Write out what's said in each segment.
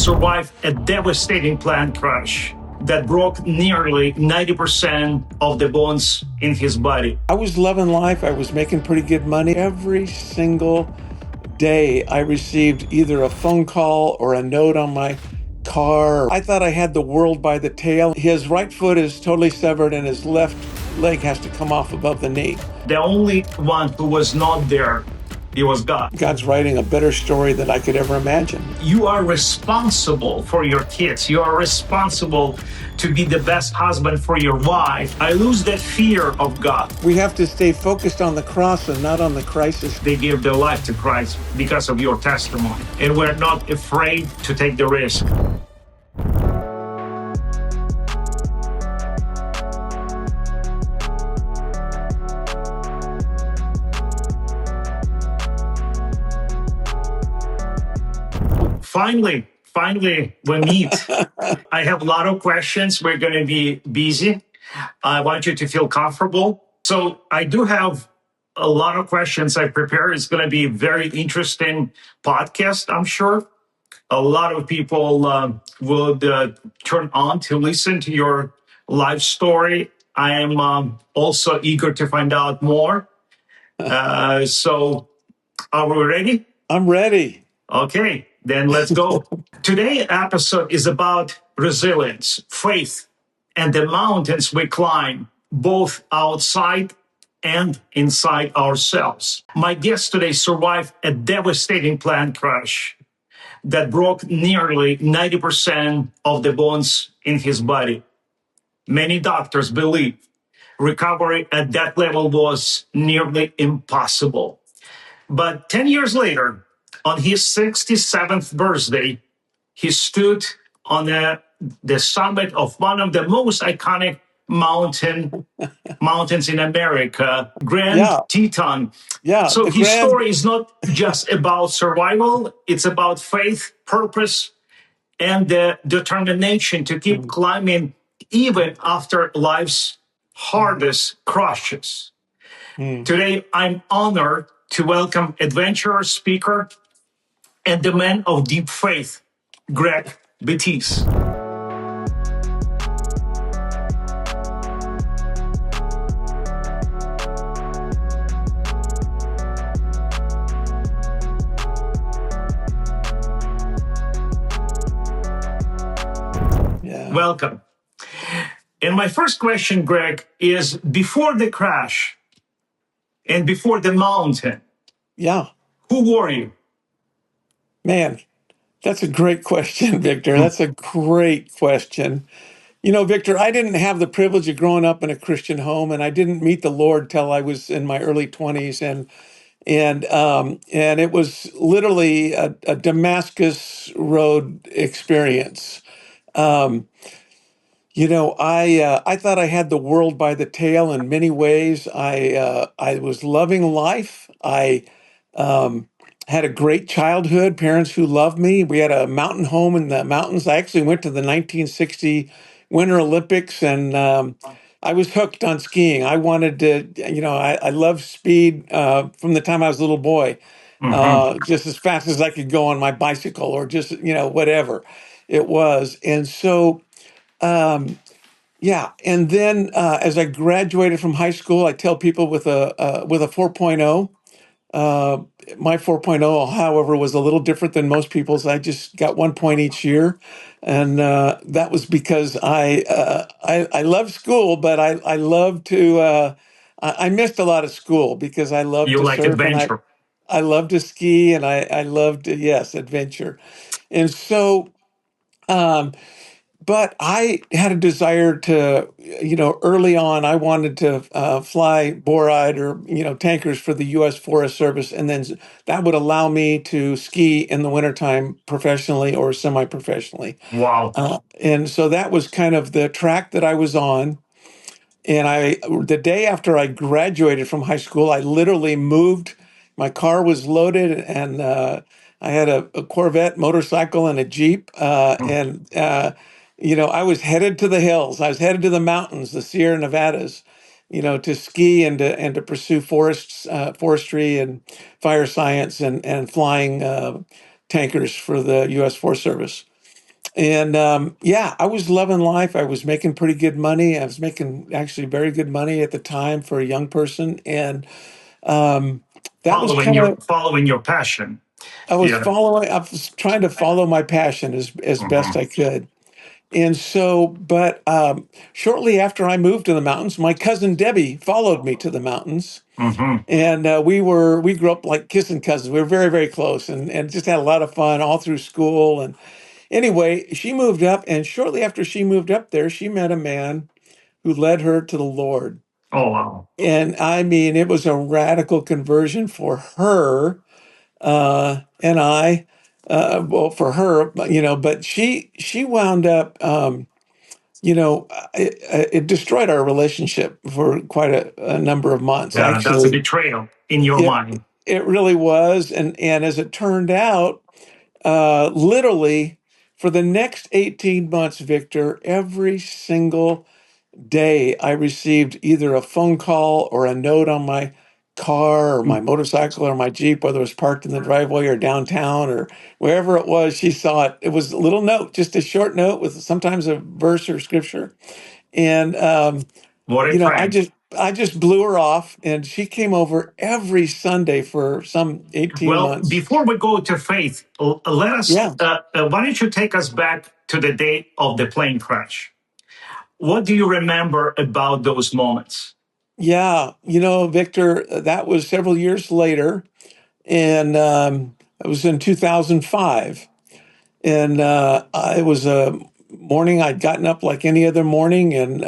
survived a devastating plane crash that broke nearly 90% of the bones in his body. I was loving life. I was making pretty good money. Every single day I received either a phone call or a note on my car. I thought I had the world by the tail. His right foot is totally severed and his left leg has to come off above the knee. The only one who was not there, it was God. God's writing a better story than I could ever imagine. You are responsible for your kids. You are responsible to be the best husband for your wife. I lose that fear of God. We have to stay focused on the cross and not on the crisis. They give their life to Christ because of your testimony. And we're not afraid to take the risk. Finally, we meet. I have a lot of questions. We're going to be busy. I want you to feel comfortable. So I do have a lot of questions I prepared. It's going to be a very interesting podcast, I'm sure. A lot of people would turn on to listen to your life story. I am also eager to find out more. So are we ready? I'm ready. Okay, then let's go. Today's episode is about resilience, faith, and the mountains we climb, both outside and inside ourselves. My guest today survived a devastating plane crash that broke nearly 90% of the bones in his body. Many doctors believe recovery at that level was nearly impossible. But 10 years later, on his 67th birthday, he stood on the summit of one of the most iconic mountains in America, Grand Teton. Yeah. So his story is not just about survival, it's about faith, purpose, and the determination to keep climbing even after life's hardest crushes. Today, I'm honored to welcome adventurer, speaker, and the man of deep faith, Gregg Bettis. Welcome. And my first question, Gregg, is before the crash and before the mountain, who were you? Man, that's a great question, Victor. That's a great question. You know, Victor, I didn't have the privilege of growing up in a Christian home, and I didn't meet the Lord till I was in my early 20s, and it was literally a Damascus Road experience. You know, I thought I had the world by the tail in many ways. I was loving life. I had a great childhood, parents who loved me. We had a mountain home in the mountains. I actually went to the 1960 Winter Olympics, and I was hooked on skiing. I wanted to, I loved speed from the time I was a little boy, just as fast as I could go on my bicycle or just, whatever it was. And so, and then as I graduated from high school, I tell people with a 4.0. My 4.0, however, was a little different than most people's. I just got 1 point each year, and that was because I love school, but I love to. I missed a lot of school because I love to like surf adventure. And I love to ski, and I loved adventure, and so. But I had a desire to, early on, I wanted to fly boride or, tankers for the U.S. Forest Service. And then that would allow me to ski in the wintertime professionally or semi-professionally. Wow. And so that was kind of the track that I was on. And the day after I graduated from high school, I literally moved. My car was loaded, and I had a Corvette motorcycle and a Jeep. I was headed to the hills. I was headed to the mountains, the Sierra Nevadas, to ski and to pursue forestry and fire science and flying tankers for the U.S. Forest Service. And yeah, I was loving life. I was making pretty good money. I was making actually very good money at the time for a young person, and um, that was Following kind your of following your passion. I was Yeah. following. I was trying to follow my passion as best Hmm. I could. And so, but shortly after I moved to the mountains, my cousin Debbie followed me to the mountains, Hmm. and we grew up like kissing cousins. We were very very close, and just had a lot of fun all through school. And anyway, she moved up, and shortly after she moved up there, she met a man who led her to the Lord. Oh wow. And I mean, it was a radical conversion for her and I. Well, for her, but she wound up. It destroyed our relationship for quite a number of months. Yeah, that's a Actually, betrayal in your it mind. it really was, and as it turned out, literally for the next 18 months, Victor, every single day I received either a phone call or a note on my car or my motorcycle or my Jeep, whether it was parked in the driveway or downtown or wherever it was, she saw it. It was a little note, just a short note with sometimes a verse or scripture. And What a I friend. just blew her off, and she came over every Sunday for some 18 Well, months. before we go to faith, let us. Yeah. Why don't you take us back to the day of the plane crash? What do you remember about those moments? Yeah. Victor, that was several years later. And it was in 2005. And it was a morning I'd gotten up like any other morning, and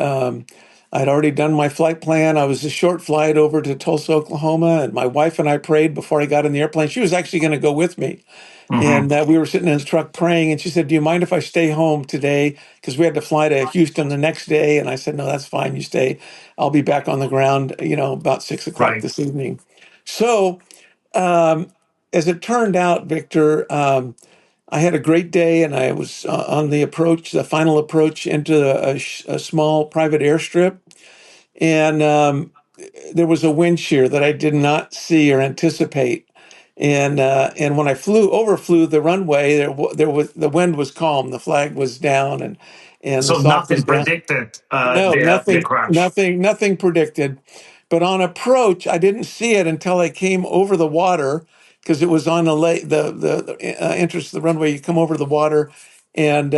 I'd already done my flight plan. I was a short flight over to Tulsa, Oklahoma, and my wife and I prayed before I got in the airplane. She was actually going to go with me. Hmm. And we were sitting in the truck praying, and she said, "Do you mind if I stay home today? Because we had to fly to Houston the next day." And I said, "No, that's fine. You stay. I'll be back on the ground, about 6 o'clock Right. this evening." So, um, as it turned out, Victor, I had a great day, and I was on the final approach into a small private airstrip, and there was a wind shear that I did not see or anticipate. And when I overflew the runway, there was the wind was calm, the flag was down, and the So SOC was nothing down. predicted No, the nothing, crash. nothing predicted. But on approach, I didn't see it until I came over the water because it was on the entrance to the runway. You come over the water, and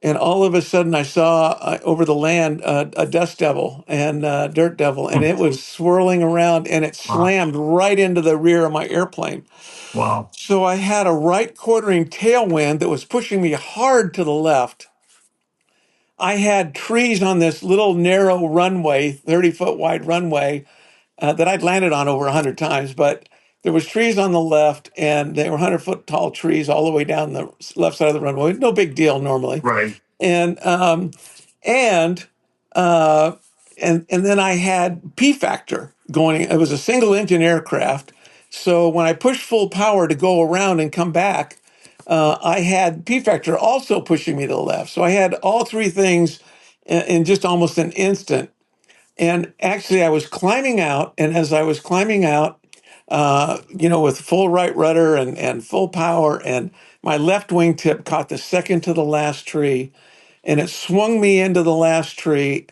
and all of a sudden I saw over the land a dust devil and dirt devil, and Hmm. it was swirling around, and it Wow. slammed right into the rear of my airplane. Wow. So I had a right quartering tailwind that was pushing me hard to the left. I had trees on this little narrow runway, 30-foot wide runway, that I'd landed on over 100 times, but there was trees on the left, and they were 100-foot tall trees all the way down the left side of the runway. No big deal normally. Right. And and uh, and then I had P factor going. It was a single engine aircraft, so when I pushed full power to go around and come back, I had P factor also pushing me to the left. So I had all three things in just almost an instant. And actually, I was climbing out, and as I was climbing out, with full right rudder and full power, and my left wingtip caught the second to the last tree, and it swung me into the last tree.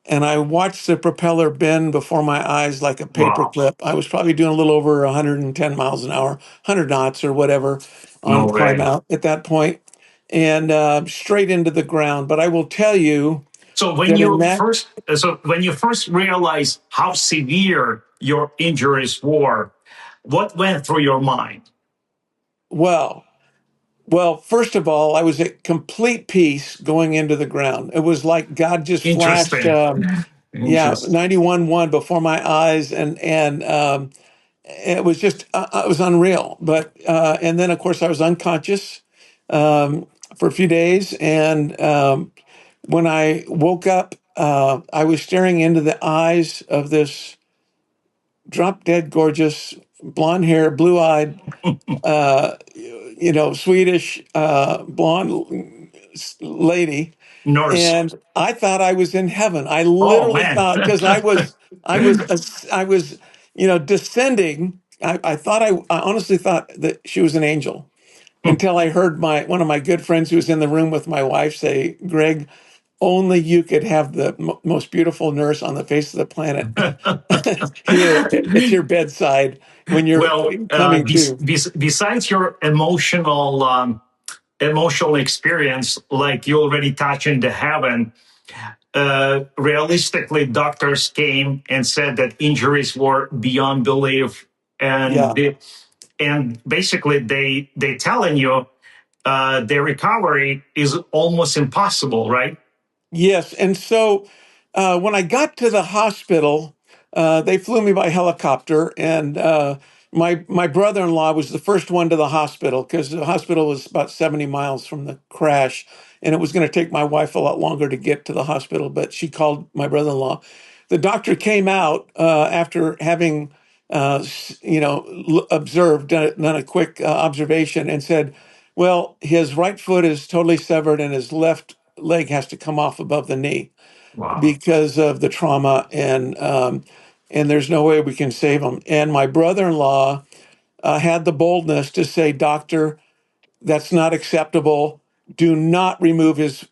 And I watched the propeller bend before my eyes like a Wow. paperclip. I was probably doing a little over 110 miles an hour, 100 knots or whatever on No climb way. out at that point, and straight into the ground. But I will tell you So when that in you that, first, realized how severe your injuries were, what went through your mind? well, Well, first of all, I was at complete peace going into the ground. It was like God just flashed, Interesting. yeah, Interesting. 91 before my eyes, and it was just it was unreal. But and then of course I was unconscious for a few days, and when I woke up, I was staring into the eyes of this drop dead gorgeous blonde hair, blue eyed Swedish blonde lady, Nurse. and I thought I was in heaven. I Oh literally man. thought because I was descending. I honestly thought that she was an angel, until I heard one of my good friends who was in the room with my wife say, "Greg, only you could have the most beautiful nurse on the face of the planet here at your bedside when you're Well, coming to." besides your emotional experience, like you already touched into heaven, realistically, doctors came and said that injuries were beyond belief, and Yeah. and basically they telling you their recovery is almost impossible, right? Yes. And so when I got to the hospital, they flew me by helicopter, and my brother-in-law was the first one to the hospital because the hospital was about 70 miles from the crash, and it was going to take my wife a lot longer to get to the hospital, but she called my brother-in-law. The doctor came out after having, observed, done a quick observation, and said, "Well, his right foot is totally severed, and his left leg has to come off above the knee Wow. because of the trauma, and there's no way we can save him." And my brother-in-law had the boldness to say, "Doctor, that's not acceptable. Do not remove his,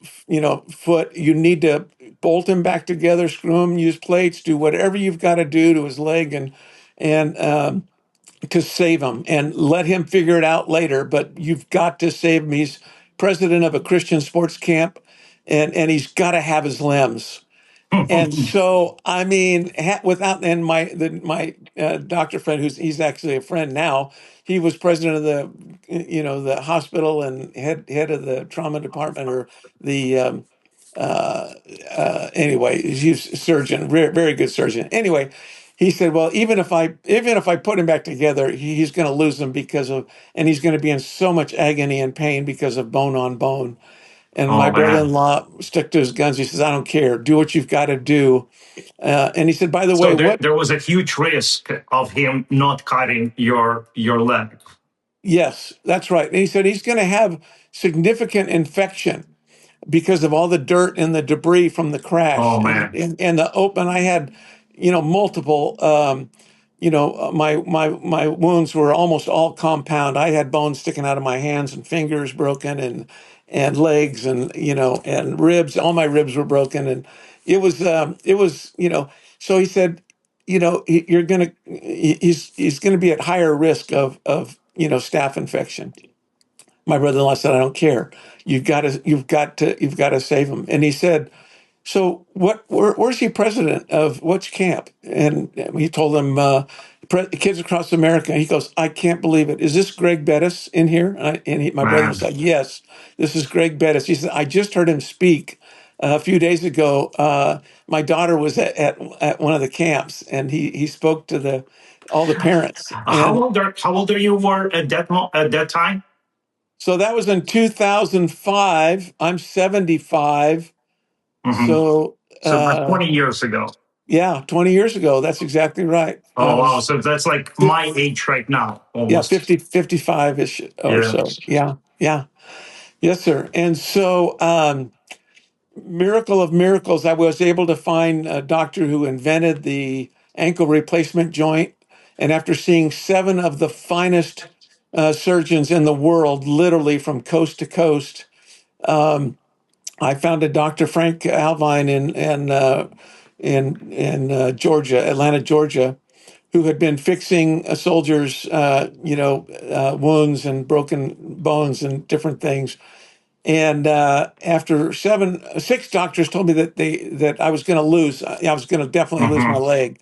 foot. You need to bolt him back together, screw him, use plates, do whatever you've got to do to his leg, and to save him, and let him figure it out later. But you've got to save him. He's president of a Christian sports camp, and he's got to have his limbs." And so, I mean, without, and my doctor friend, he's actually a friend now, he was president of the hospital and head of the trauma department, or the anyway, he's a surgeon, very good surgeon. Anyway, he said, "Well, even if I put him back together, he's going to lose him and he's going to be in so much agony and pain because of bone on bone." And my Oh man. brother-in-law stuck to his guns. He says, "I don't care. Do what you've got to do." And he said, "By the way, So there, what?" there was a huge risk of him not cutting your leg. Yes, that's right. And he said he's going to have significant infection because of all the dirt and the debris from the crash, Oh and man. the open. I had, multiple. My wounds were almost all compound. I had bones sticking out of my hands and fingers broken, and legs, and ribs. All my ribs were broken, and it was. So he said, he's gonna be at higher risk of staph infection. My brother-in-law said, "I don't care. You've got to save him." And he said, "So where's he president of which camp?" And he told them, "Kids Across America." He goes, "I can't believe it. Is this Gregg Bettis in here?" My brother Man. said, "Yes, this is Gregg Bettis." He said, "I just heard him speak a few days ago. My daughter was at one of the camps, and he spoke to all the parents." And How old are you were at that time? so that was in 2005. I'm 75. Hmm. So, So about 20 years ago. yeah, 20 years ago. That's exactly right. I Oh wow. was, So that's like fif- my age right now, yeah, almost. 50, 55-ish or Yeah. so. Yeah, yeah. Yes, sir. And so, miracle of miracles, I was able to find a doctor who invented the ankle replacement joint. And after seeing 7 of the finest surgeons in the world, literally from coast to coast, I found a Dr. Frank Alvine in Georgia, Atlanta, Georgia, who had been fixing soldiers, wounds and broken bones and different things. And after 6 doctors told me that I was going to lose. I was going to definitely lose my Hmm. leg.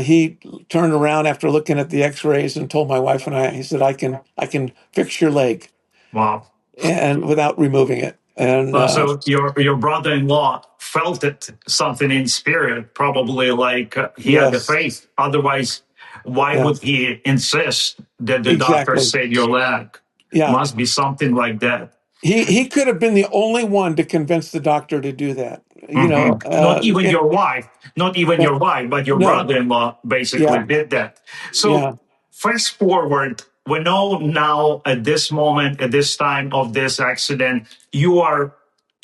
He turned around after looking at the X-rays and told my wife and I. He said, "I can fix your leg, Wow. and without removing it." And So your brother-in-law felt it something in spirit, probably like he had the yes, faith. Otherwise, why yeah, would he insist that the doctor exactly. save your leg? Yeah. Must be something like that. He could have been the only one to convince the doctor to do that. Hmm. Not even your wife, not even No, your wife, but your no, brother-in-law basically yeah, did that. So yeah, fast forward, we know now at this moment, at this time of this accident, you are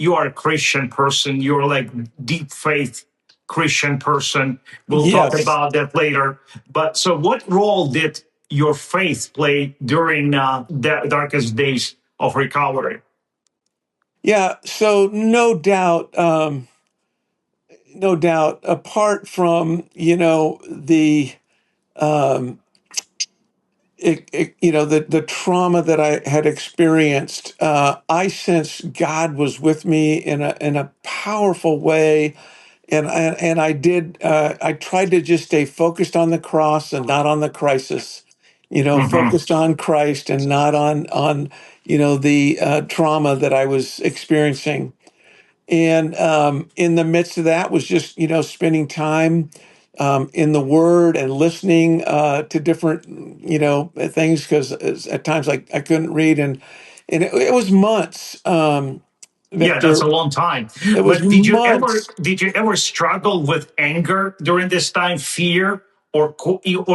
a Christian person. You're like deep faith Christian person. We'll talk yes, about that later. But so what role did your faith play during the darkest days of recovery? Yeah, so no doubt, no doubt. Apart from the um, the trauma that I had experienced, I sensed God was with me in a powerful way, and I did. I tried to just stay focused on the cross and not on the crisis. Hmm. Focused on Christ and not on the trauma that I was experiencing. And in the midst of that was just spending time in the Word and listening to different things, because at times I couldn't read, and it was months, Yeah, that's Victor. a long time. It was But months. did you ever struggle with anger during this time, fear, or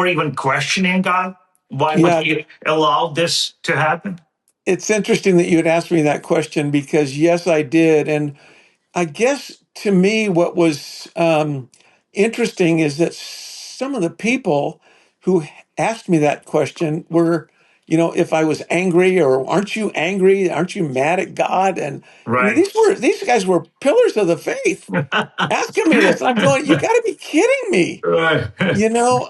even questioning God? Why would Yeah, He allow this to happen? it's interesting that you had asked me that question, because yes, I did. And I guess to me, what was interesting is that some of the people who asked me that question were, if I was angry, or aren't you angry? Aren't you mad at God? And I mean, Right. these guys were pillars of the faith asking me this. I'm going, you got to be kidding me. Right. You know,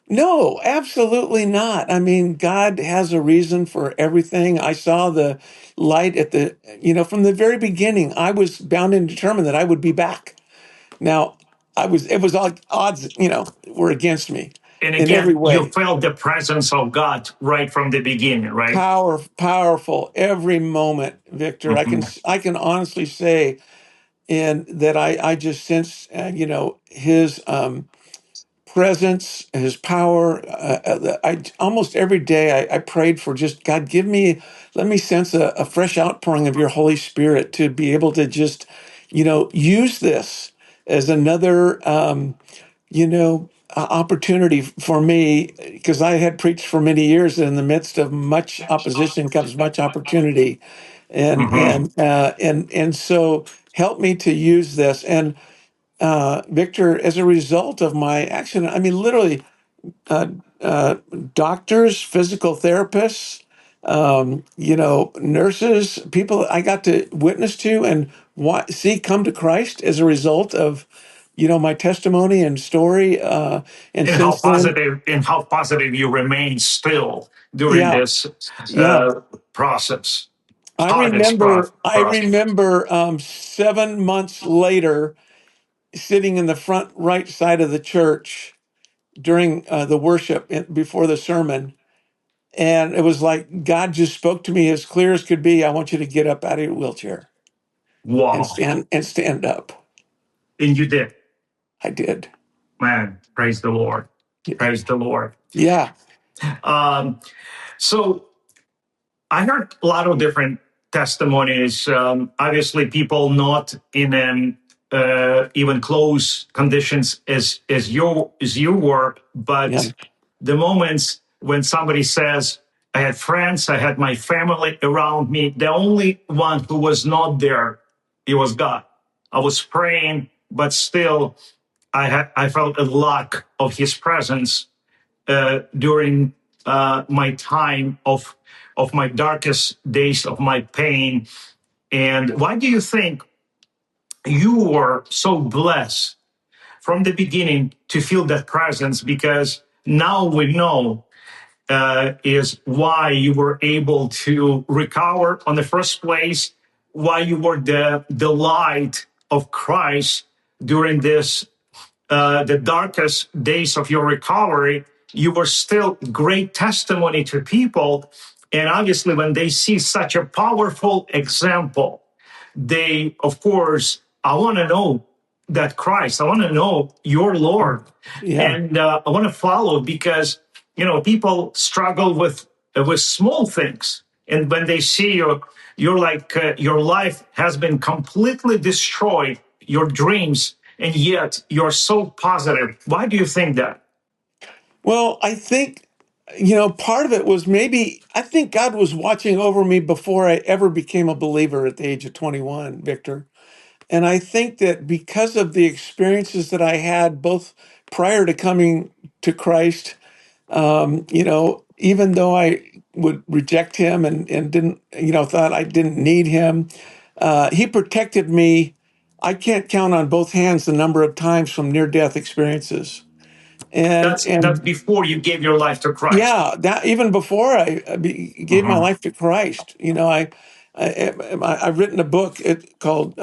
no, absolutely not. I mean, God has a reason for everything. I saw the light from the very beginning. I was bound and determined that I would be back. Now, it was like odds, were against me And in every again, you way. felt the presence of God right from the beginning, right? Powerful every moment, Victor. Mhm. I can honestly say, and that I just sense, his, presence, his power. I almost every day I prayed for just God, let me sense a fresh outpouring of your Holy Spirit to be able to just, use this as another, opportunity for me, because I had preached for many years. In the midst of much opposition comes much opportunity, Mhm. and so help me to use this. And Victor, as a result of my accident, I mean, literally, uh, uh, doctors, physical therapists, nurses, people I got to witness to and see come to Christ as a result of, my testimony and story. And since then, And how positive you remain still during yeah, this yeah. process, I hardest remember, I process. remember 7 months later, sitting in the front right side of the church during the worship before the sermon. And it was like God just spoke to me as clear as could be. I want you to get up out of your wheelchair and Wow. stand up. And you did. I did. Man, praise the Lord. Praise the Lord. Yeah. Um, so I heard a lot of different testimonies. Obviously, people not in even close conditions as you were, Yeah. but the moments when somebody says, "I had friends, I had my family around me," the only one who was not there, it was God. I was praying, but still, I felt a lack of His presence during my time of my darkest days of my pain. And why do you think you were so blessed from the beginning to feel that presence? Because now we know is why you were able to recover on the first place, why you were the light of Christ during this the darkest days of your recovery. You were still great testimony to people. And obviously, when they see such a powerful example, they, of course, I want to know that Christ, I want to know your Lord. Yeah. And I want to follow, because, people struggle with small things. And when they see you, you're like, your life has been completely destroyed, your dreams, and yet you're so positive. Why do you think that? Well, I think, part of it was maybe, I think God was watching over me before I ever became a believer at the age of 21, Victor. And I think that because of the experiences that I had both prior to coming to Christ, Even though I would reject him and didn't, thought I didn't need him, he protected me. I can't count on both hands the number of times from near death experiences. And That's before you gave your life to Christ. yeah, that even before gave my Hmm. life to Christ, I've written a book called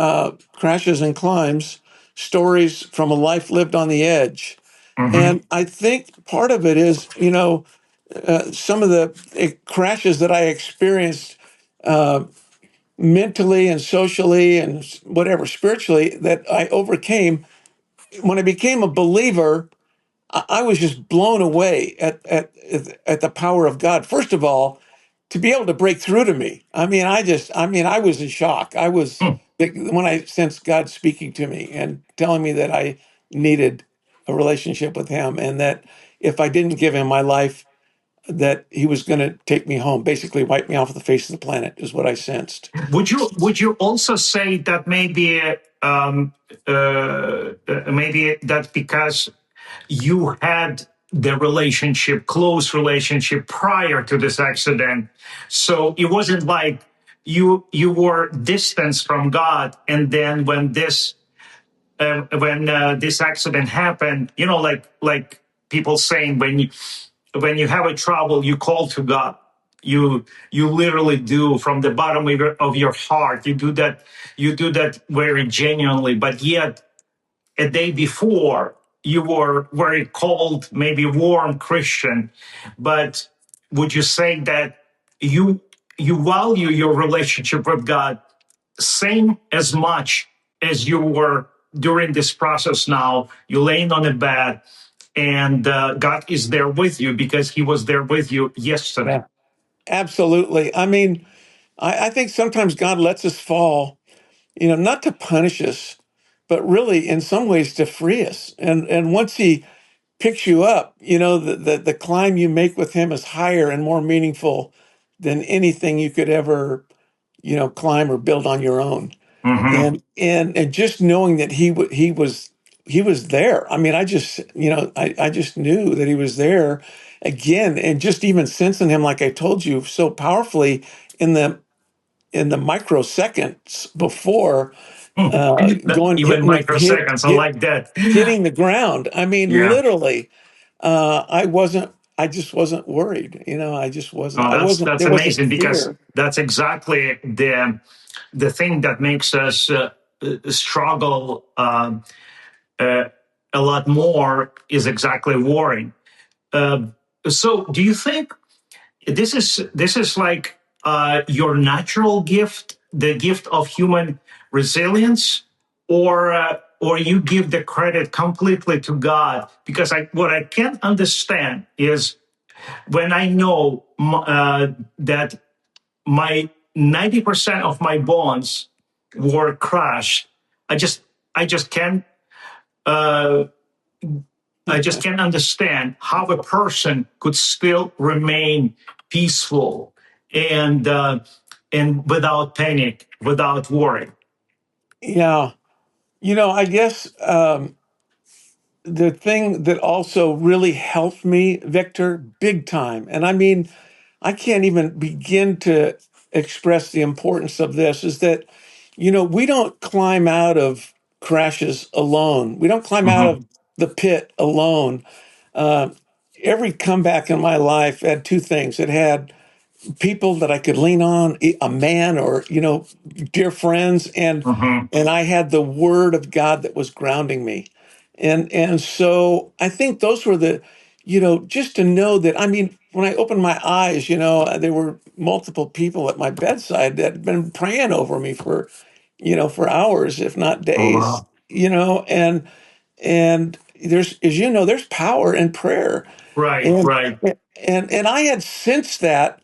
"Crashes and Climbs: Stories from a Life Lived on the Edge," Hmm. and I think part of it is, some of the crashes that I experienced mentally and socially and whatever spiritually that I overcame when I became a believer. I was just blown away at the power of God. First of all, to be able to break through to me. I was in shock. When I sensed God speaking to me and telling me that I needed a relationship with Him, and that if I didn't give Him my life, that He was going to take me home, basically wipe me off the face of the planet, is what I sensed. Would you also say that maybe that's because you had the relationship, close relationship prior to this accident, so it wasn't like you were distanced from God, and then when this accident happened, like people saying, when you have a trouble, you call to God. You literally do from the bottom of your heart. You do that very genuinely. But yet, a day before, you were very cold, maybe warm Christian. But would you say that you you value your relationship with God same as much as you were during this process? Now you're laying on a bed, and God is there with you because He was there with you yesterday. Yeah, absolutely. I think sometimes God lets us fall, not to punish us, but really in some ways to free us. And once He picks you up, the climb you make with Him is higher and more meaningful than anything you could ever, climb or build on your own. Hmm. And just knowing that he was there. I just knew that He was there again, and just even sensing Him, like I told you so powerfully in the microseconds before going Even microseconds, I like that. hitting the ground. Yeah. Literally, I just wasn't worried. No, that's There wasn't amazing, because fear. that's exactly the thing that makes us struggle uh, a lot more, is exactly worrying. Uh, so, do you think this is like your natural gift, the gift of human resilience, or you give the credit completely to God? Because what I can't understand is when I know that my 90% of my bonds were crushed. I just I just can't uh, I just can't understand how a person could still remain peaceful and without panic, without worry. Yeah. I guess the thing that also really helped me, Victor, big time, and I can't even begin to express the importance of this, is that, we don't climb out of crashes alone. We don't climb out Hmm. of the pit alone. Uh, every comeback in my life had two things. It had people that I could lean on, a man or, dear friends, Hmm. and I had the word of God that was grounding me. And so I think those were just to know that, when I opened my eyes, there were multiple people at my bedside that had been praying over me for hours, if not Oh, days, wow. and there's power in prayer. Right, And right. and I had sensed that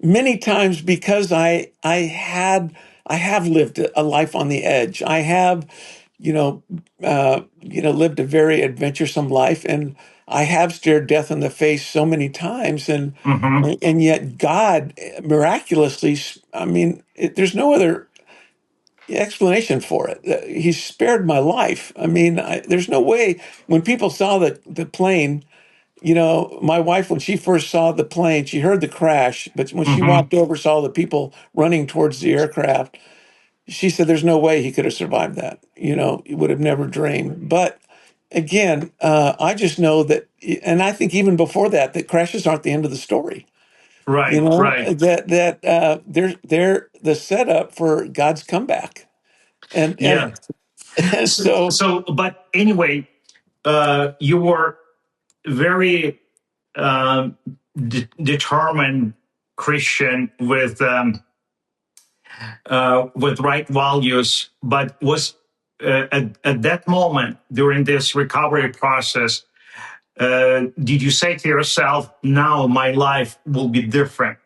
many times because I have lived a life on the edge. I have, lived a very adventuresome life, and I have stared death in the face so many times, Hmm. and yet God miraculously, there's no other explanation for it. He spared my life. There's no way when people saw the plane, My wife, when she first saw the plane, she heard the crash, but when she Hmm. walked over, saw the people running towards the aircraft, she said, "There's no way he could have survived that. He would have never dreamed." But again, I just know that, and I think even before that, that crashes aren't the end of the story. Right, right. They're the setup for God's comeback, and Yeah. and and so But anyway, you were very determined Christian with right values, but was at that moment during this recovery process, did you say to yourself, "Now my life will be different.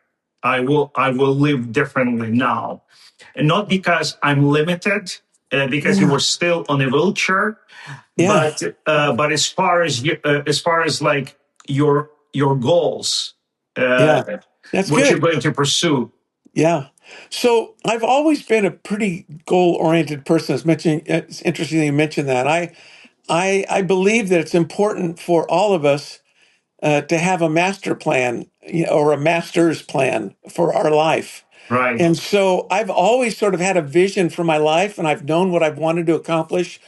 I will live differently now," and not because I'm limited, because you yeah, were still on a wheelchair, yeah, but as far as like your goals, yeah. uh, That's what you're good. going to pursue. Yeah. So I've always been a pretty goal-oriented person. It's interesting that you mentioned that. I believe that it's important for all of us to have a master plan, or a master's plan for our life. Right. And so I've always sort of had a vision for my life, and I've known what I've wanted to accomplish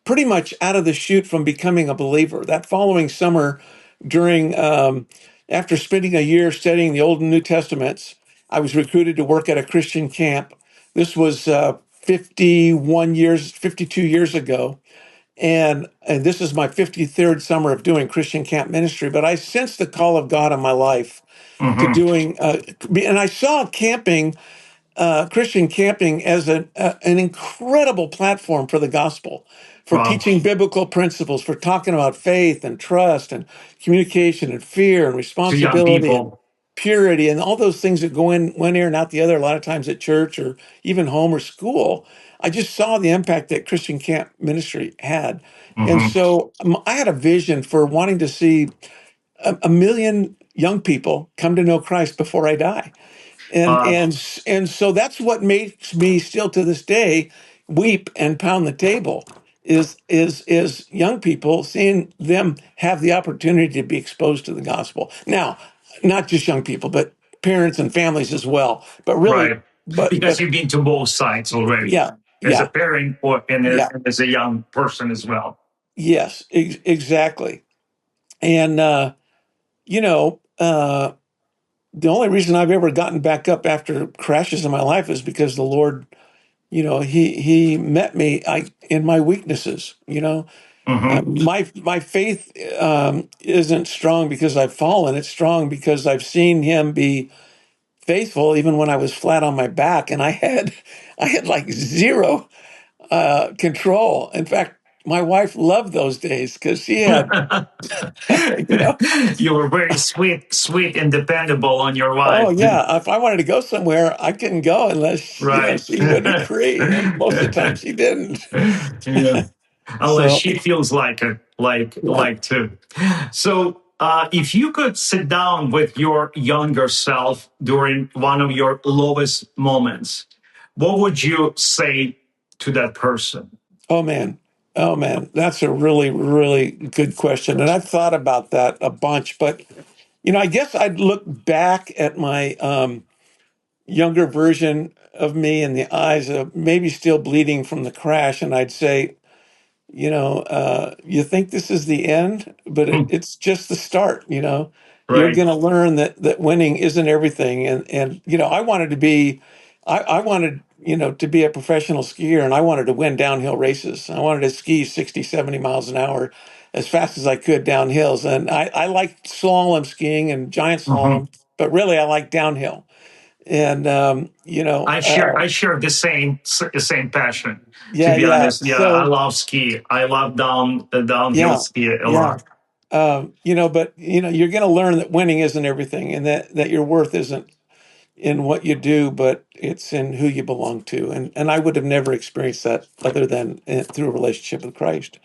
pretty much out of the chute from becoming a believer. That following summer, during after spending a year studying the Old and New Testaments, I was recruited to work at a Christian camp. This was 52 years ago. And this is my 53rd summer of doing Christian camp ministry. But I sensed the call of God on my life to Hmm. doing, and I saw Christian camping as an incredible platform for the gospel, for Wow. teaching biblical principles, for talking about faith and trust and communication and fear and To young responsibility and people. purity and all those things that go in one ear and out the other, a lot of times at church or even home or school. I just saw the impact that Christian camp ministry had. And Hmm. so I had a vision for wanting to see a million young people come to know Christ before I die. and Uh, and and so that's what makes me still to this day weep and pound the table, is young people, seeing them have the opportunity to be exposed to the gospel. Now, not just young people, but parents and families as well. But really, right. Because but you've been to both sides already, yeah, as a yeah, parent yeah, and as a young person as well. yes, exactly. And you know, the only reason I've ever gotten back up after crashes in my life is because the Lord, he met me in my weaknesses. Hmm. My faith isn't strong because I've fallen. It's strong because I've seen him be faithful even when I was flat on my back, and I had like zero control. In fact, my wife loved those days because she had, you know, You were very sweet and dependable on your oh wife. yeah, if I wanted to go somewhere, I couldn't go unless Right. she would agree, and most of the time she didn't. Yeah. Unless So she feels like it, yeah. like too. So, if you could sit down with your younger self during one of your lowest moments, what would you say to that person? Oh man. Oh man. That's a really, really good question. And I've thought about that a bunch, but I guess I'd look back at my younger version of me in the eyes of maybe still bleeding from the crash, and I'd say, you think this is the end, but Hmm. it's just the start. You're Right. going to learn that winning isn't everything. And I wanted to be, I wanted, to be a professional skier, and I wanted to win downhill races. I wanted to ski 60, 70 miles an hour as fast as I could down hills. And I liked slalom skiing and giant Hmm. slalom, but really I like downhill. And, I share the same passion. To yeah, be yeah. honest, yeah, I So, love ski. I love downhill yeah, ski a yeah. lot. But you're going to learn that winning isn't everything, and that your worth isn't in what you do, but it's in who you belong to. And I would have never experienced that other than through a relationship with Christ.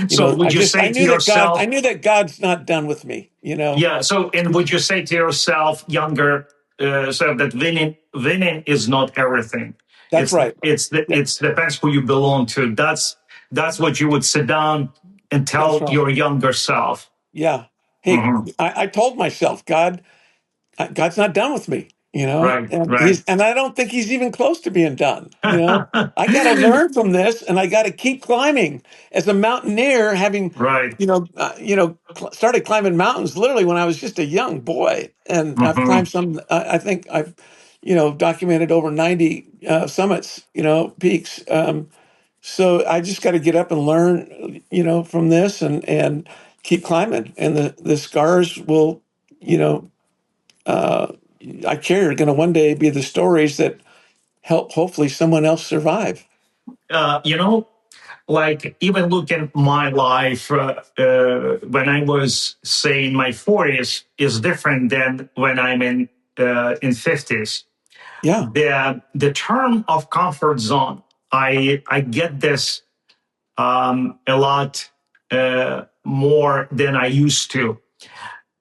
So, would you I say to knew that yourself, God's not done with me. yeah. So, and would you say to yourself, younger self, that winning is not everything. That's right. Yeah, It's depends who you belong to. That's what you would sit down and that's tell right. your younger self. Yeah. hey, Hmm. I told myself, God's not done with me, Right, and right. I don't think he's even close to being done. I got to learn from this, and I got to keep climbing. As a mountaineer, having Right. started climbing mountains literally when I was just a young boy, and I've climbed Hmm. some. I think I've documented over 90 summits, peaks. So I just got to get up and learn, from this, and keep climbing, and the scars will, you know uh, I carry are going to one day be the stories that help hopefully someone else survive. You know, like even look at my life when I was, say, in my 40s is different than when I'm in 50s. Yeah, The term of comfort zone, I get this a lot more than I used to.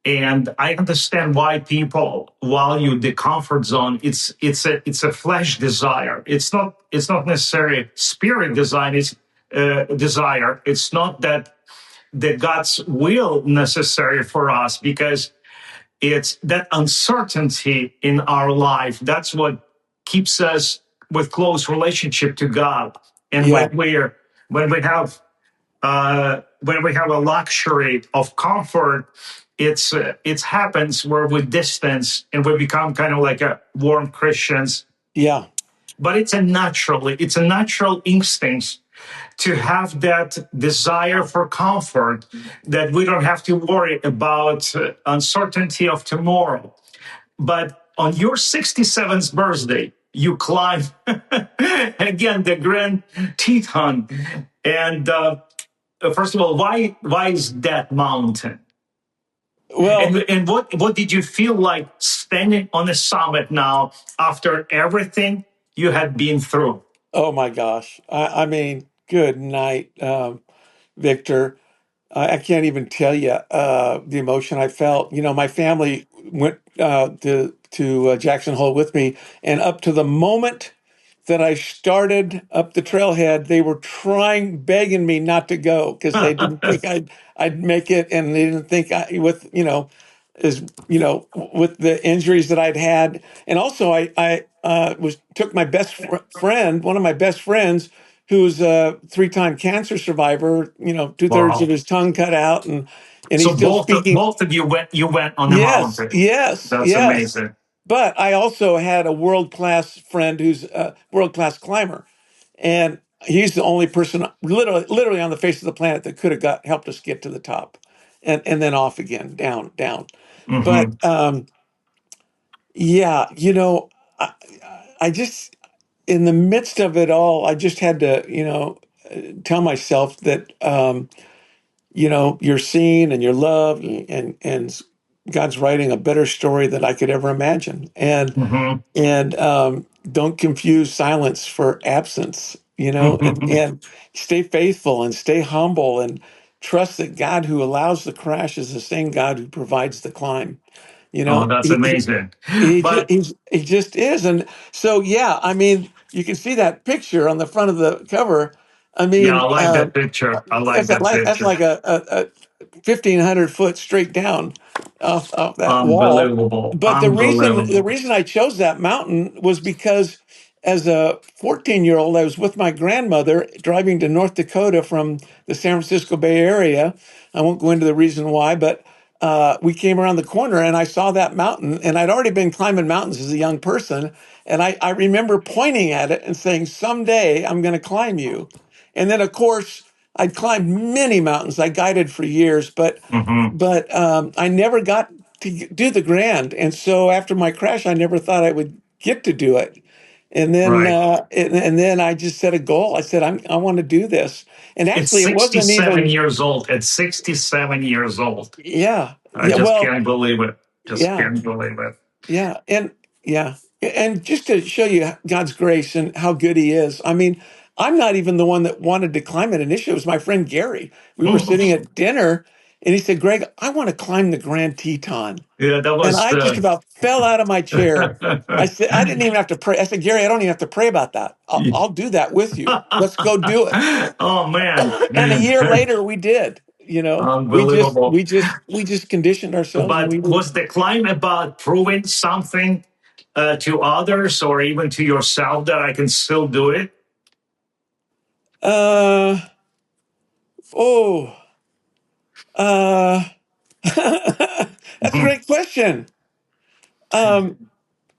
And I understand why people value the comfort zone. It's a flesh desire. It's not necessarily spirit design. It's desire. It's not that the God's will necessary for us, because it's that uncertainty in our life. That's what keeps us with close relationship to God. And yeah, when we have a luxury of comfort, it happens where we distance and we become kind of like a warm Christians. yeah, But it's a natural instinct to have that desire for comfort, that we don't have to worry about uncertainty of tomorrow. But on your 67th birthday, you climb again the Grand Teton. And first of all, why is that mountain? well, And what did you feel like standing on the summit now after everything you had been through? oh my gosh, I mean, good night, Victor. I can't even tell you the emotion I felt. My family went to Jackson Hole with me, and up to the moment that I started up the trailhead, they were begging me not to go because they didn't think I'd make it, and they didn't think with as with the injuries that I'd had, and also I was took my best friend, one of my best friends, who's a three-time cancer survivor. 2/3 of Wow. his tongue cut out, and he's So still both speaking. both of you went on the Yes, mountain. yes, That's yes. amazing. But I also had a world class friend who's a world class climber, and he's the only person, literally on the face of the planet, that could have helped us get to the top, and then off again, down, down. But Hmm. yeah, I, I just in the midst of it all, I just had to, tell myself that you're seen and you're loved, and God's writing a better story than I could ever imagine. And Hmm. don't confuse silence for absence, Hmm. and stay faithful and stay humble and trust that God who allows the crash is the same God who provides the climb. You Oh, know, that's amazing. But he just is. And so, yeah, I mean, you can see that picture on the front of the cover. I yeah, I mean, like that picture. I like that that's picture. like a 1,500 foot straight down off that wall. Unbelievable. But Unbelievable. the reason I chose that mountain was because as a 14-year-old, I was with my grandmother driving to North Dakota from the San Francisco Bay Area. I won't go into the reason why, but we came around the corner and I saw that mountain, and I'd already been climbing mountains as a young person. And I remember pointing at it and saying, someday I'm going to climb you. And then, of course, I'd climbed many mountains. I guided for years, but Hmm. I never got to do the Grand. And so after my crash, I never thought I would get to do it. And then Right. and then I just set a goal. I said, I want to do this. And It's actually, it wasn't 67 even. years old. At 67 years old. Yeah, I yeah. just Well, can't believe it. Just yeah. can't believe it. Yeah, and yeah, and just to show you God's grace and how good He is. I mean, I'm not even the one that wanted to climb it initially. It was my friend Gary. We were sitting at dinner, and he said, "Greg, I want to climb the Grand Teton," Yeah, that and was I just the. about fell out of my chair. I said, "I didn't even have to pray." I said, "Gary, I don't even have to pray about that. I'll do that with you. Let's go do it." Oh man. And a year later, we did. Unbelievable. We just conditioned ourselves, and But we were. was the climb about proving something to others or even to yourself that I can still do it? Uh, oh, uh, that's a great question. Um,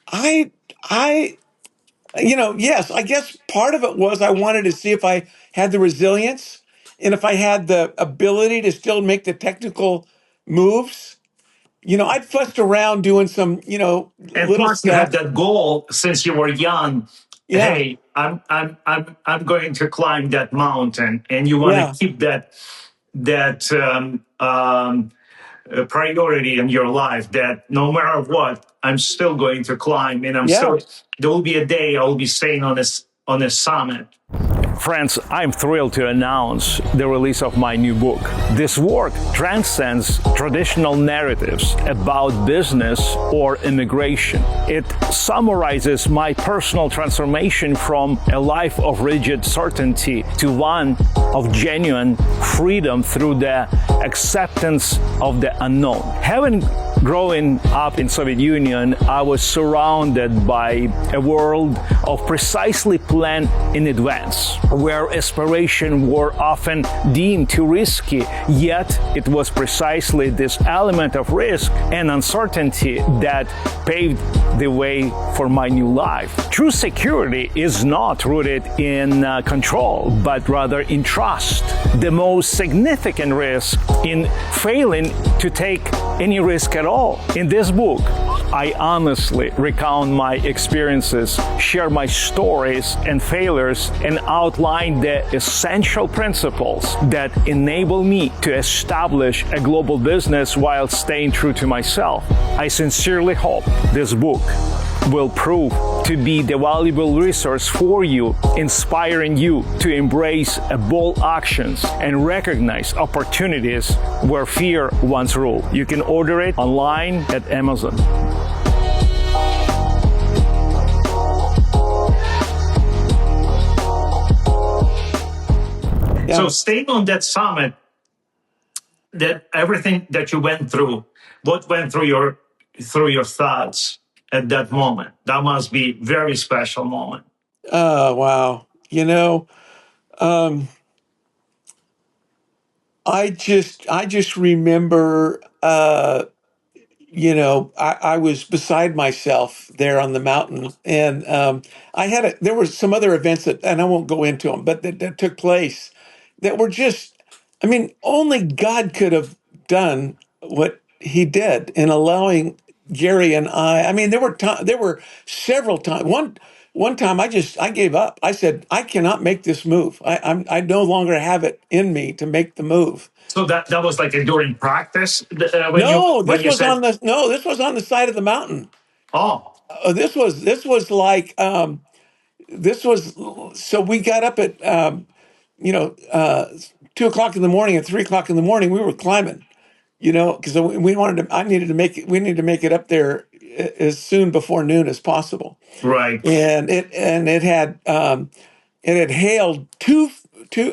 I, I, yes, I guess part of it was I wanted to see if I had the resilience and if I had the ability to still make the technical moves. I'd fussed around doing some, And little plus, you had stuff. that goal since you were young. Yeah, Hey, I'm going to climb that mountain, and you want to yeah, keep that priority in your life. That no matter what, I'm still going to climb, and I'm yeah. still. There will be a day I will be staying on this summit. Friends, I'm thrilled to announce the release of my new book. This work transcends traditional narratives about business or immigration. It summarizes my personal transformation from a life of rigid certainty to one of genuine freedom through the acceptance of the unknown. Having growing up in Soviet Union, I was surrounded by a world of precisely planned in advance, where aspiration were often deemed too risky, yet it was precisely this element of risk and uncertainty that paved the way for my new life. True security is not rooted in control, but rather in trust. The most significant risk in failing to take any risk at all. In this book, I honestly recount my experiences, share my stories and failures, and outline the essential principles that enable me to establish a global business while staying true to myself. I sincerely hope this book will prove to be the valuable resource for you, inspiring you to embrace bold actions and recognize opportunities where fear once ruled. You can order it online at Amazon. Yeah. So staying on that summit, that everything that you went through, what went through your thoughts at that moment? That must be very special moment. Oh, wow. Um, I just remember, I was beside myself there on the mountain, and there were some other events and I won't go into them, but that took place that were just, I mean, only God could have done what He did in allowing Gary and I mean, there were several times. One time I gave up. I said, I cannot make this move. I no longer have it in me to make the move. So that was like during practice No, when you said, this was on the side of the mountain. oh, This was like this was so we got up at you know uh, 2 o'clock in the morning. At 3 o'clock in the morning, we were climbing. Because we wanted to. I needed to make it. We needed to make it up there as soon before noon as possible. right. And it had hailed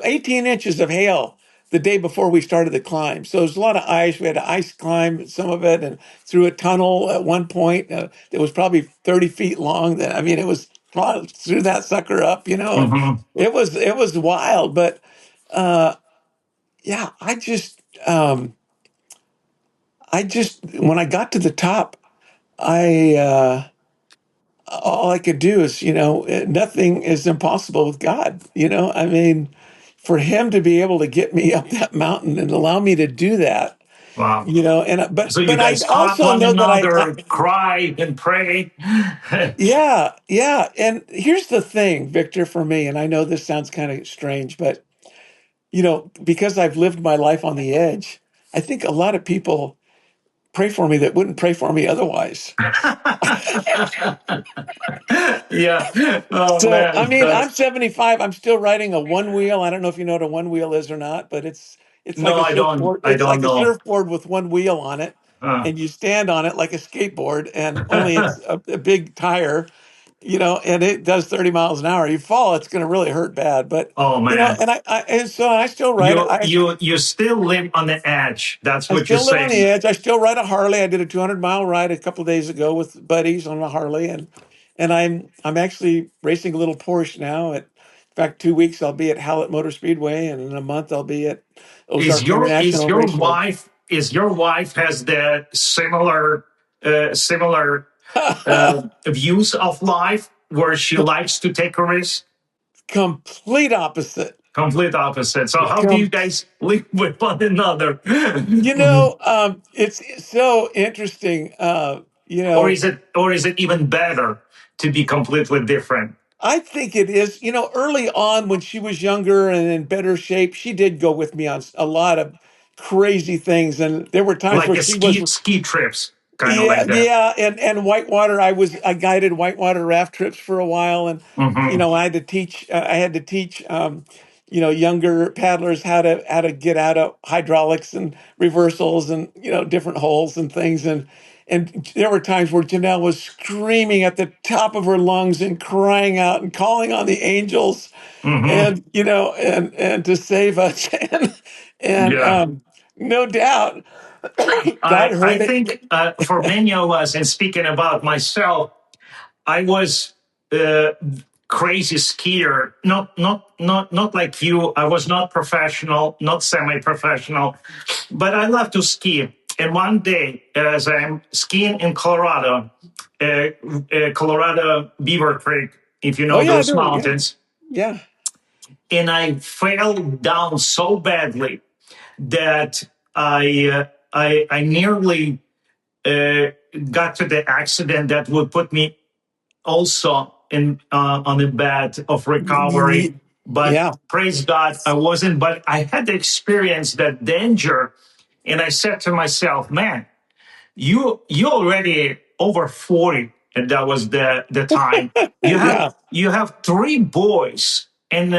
18 inches of hail the day before we started the climb. So there's a lot of ice. We had to ice climb some of it, and through a tunnel at one point that was probably 30 feet long. That I mean, it was through that sucker up. Mm-hmm. It was wild. But yeah, when I got to the top, I all I could do is, nothing is impossible with God. I mean, for Him to be able to get me up that mountain and allow me to do that, Wow. but So you but I guys caught also one know that another, cried and prayed. yeah, yeah. And here's the thing, Victor, for me, and I know this sounds kind of strange, but because I've lived my life on the edge, I think a lot of people pray for me that wouldn't pray for me otherwise. Yeah. Oh So, I man. mean, I'm 75. I'm still riding a one wheel. I don't know if you know what a one wheel is or not, but it's like No, a I don't. surfboard. I It's don't like a know. surfboard with one wheel on it, Uh, and you stand on it like a skateboard, and only it's a big tire. and it does 30 miles an hour. You fall, it's going to really hurt bad. But, Oh man, and so I still ride it. you you still live on the edge. That's I what you're still live on the saying. edge. I still ride a Harley. I did a 200-mile ride a couple of days ago with buddies on a Harley, and I'm actually racing a little Porsche now. In fact, 2 weeks I'll be at Hallett Motor Speedway, and in a month I'll be at Is Ozark is International your Raceway. wife has the similar views of life where she likes to take a risk? Complete opposite. Complete opposite. So how do you Com- guys live with one another? it's so interesting. Or is it even better to be completely different? I think it is. Early on when she was younger and in better shape, she did go with me on a lot of crazy things. And there were times Like where a she was, ski trips, kind of yeah, like that. yeah. And whitewater, I guided whitewater raft trips for a while. And, Hmm. I had to teach, younger paddlers how to get out of hydraulics and reversals and, different holes and things. And there were times where Janelle was screaming at the top of her lungs and crying out and calling on the angels, Hmm. and to save us. And Yeah. no doubt, God I heard it. think for many of us, and speaking about myself, I was a crazy skier. Not like you. I was not professional, not semi-professional, but I love to ski. And one day, as I'm skiing in Colorado, Colorado Beaver Creek, if you Oh know yeah, I those do. Yeah, mountains, yeah. and I fell down so badly that I nearly uh, got to the accident that would put me also in on the bed of recovery. But Yeah. praise God, I wasn't. But I had to experience that danger, and I said to myself, "Man, you already over 40." And that was the time. Yeah. You have three boys, and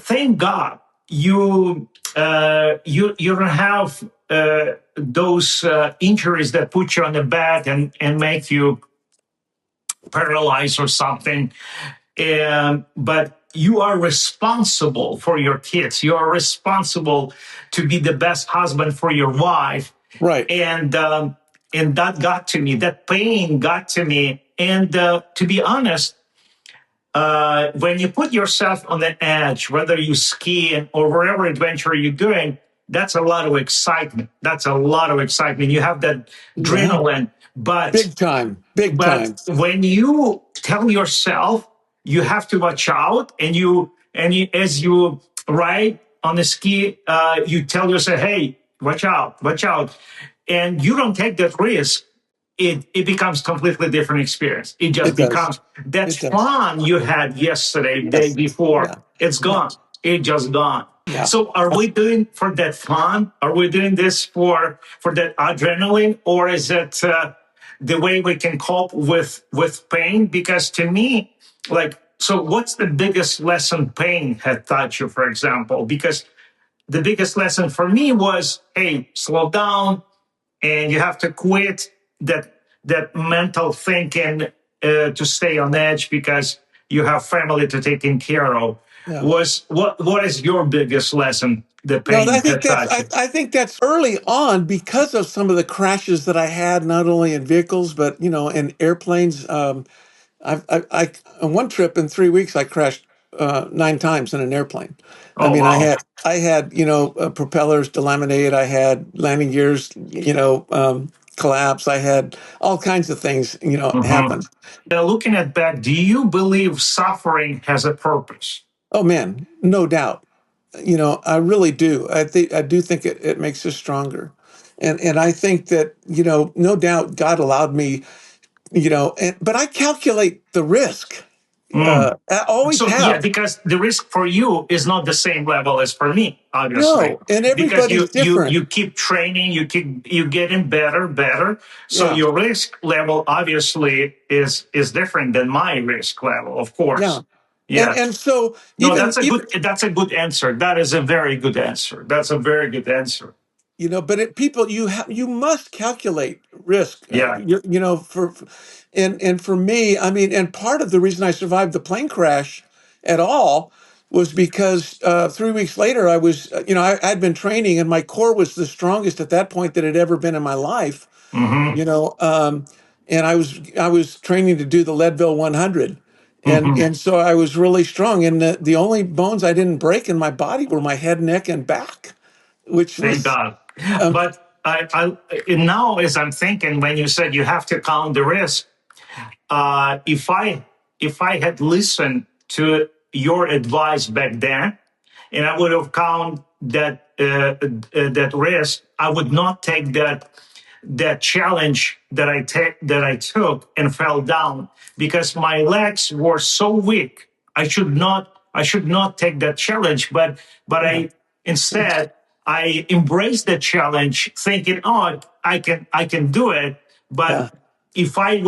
thank God you don't have those injuries that put you on the bed and make you paralyzed or something. But you are responsible for your kids. You are responsible to be the best husband for your wife, Right. and that got to me. That pain got to me. And to be honest, when you put yourself on the edge, whether you ski or whatever adventure you're doing, that's a lot of excitement. That's a lot of excitement. You have that Yeah. adrenaline, but Big time. Big but time. when you tell yourself you have to watch out, and as you ride on the ski, you tell yourself, "Hey, watch out," and you don't take that risk. It becomes completely different experience. It just It does. becomes that It does. fun you had yesterday, day Yes. before. Yeah. It's Yeah. gone. It just gone. Yeah. So are we doing for that fun? Are we doing this for that adrenaline, or is it the way we can cope with pain? Because to me, like, so what's the biggest lesson pain had taught you, for example? Because the biggest lesson for me was, hey, slow down, and you have to quit that mental thinking to stay on edge because you have family to take care of. Yeah. Was what is your biggest lesson the No, pain had taught you? I think that's early on because of some of the crashes that I had, not only in vehicles but in airplanes. I on one trip in 3 weeks I crashed 9 times in an airplane. I Oh mean, wow. I had propellers delaminated. I had landing gears collapse. I had all kinds of things Hmm. happen. Looking at back, do you believe suffering has a purpose? Oh man, no doubt. I really do. I do think it makes us stronger. And I think that, no doubt God allowed me, but I calculate the risk. Mm. I always So yeah, have. because the risk for you is not the same level as for me, obviously. No, and Because everybody's different. you keep training, you getting better. So Yeah. your risk level obviously is different than my risk level, of Yeah. course. And Yeah. and so No, even that's a good answer. That is a very good answer. That's a very good answer. But people, you must calculate risk. Yeah. And for me, I mean, and part of the reason I survived the plane crash at all was because 3 weeks later, I'd been training, and my core was the strongest at that point that it had ever been in my life. Mm-hmm. You know, and I was training to do the Leadville 100, and Mm-hmm. and so I was really strong. And the only bones I didn't break in my body were my head, neck, and back, which Thank was God. um, But now, as I'm thinking, when you said you have to count the risk, if I had listened to your advice back then, and I would have counted that risk, I would not take that challenge that I took and fell down because my legs were so weak. I should not take that challenge, but yeah, instead I embraced the challenge, thinking, oh, I can do it. But yeah, if I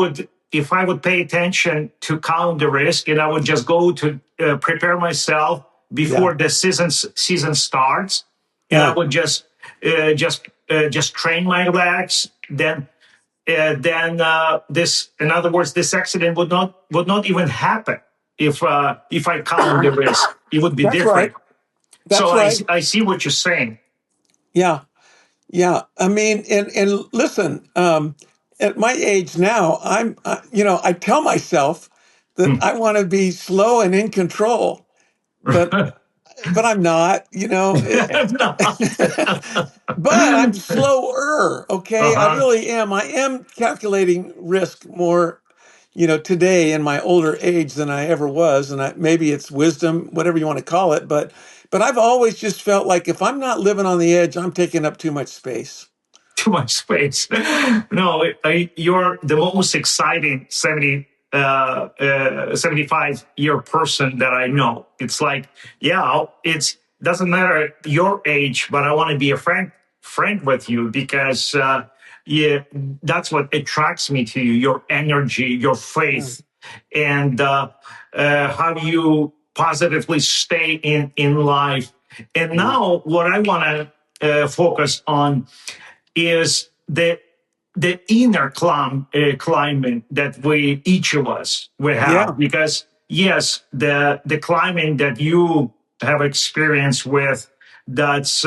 would pay attention to count the risk, and I would just go to prepare myself yeah, before the season starts, and I yeah, would just train my legs. Then this, in other words, this accident would not even happen if I count the risk. It would be that's right. different. So That's right. I see what you're saying. Yeah, yeah. I mean, and listen, at my age now, I tell myself that I want to be slow and in control, but I'm not. No. But I'm slower. Okay, I Uh-huh. really am. I am calculating risk more, today in my older age than I ever was, and maybe it's wisdom, whatever you want to call it. But I've always just felt like if I'm not living on the edge, I'm taking up too much space. Too much space. No, you're the most exciting 75-year person that I know. It's like, yeah, it doesn't matter your age, but I want to be a friend with you because yeah, that's what attracts me to you: your energy, your Yeah, faith, and how you positively stay in life. And yeah, now, what I want to focus on is the inner climbing that we each of us will have, yeah, because yes, the climbing that you have experience with, that's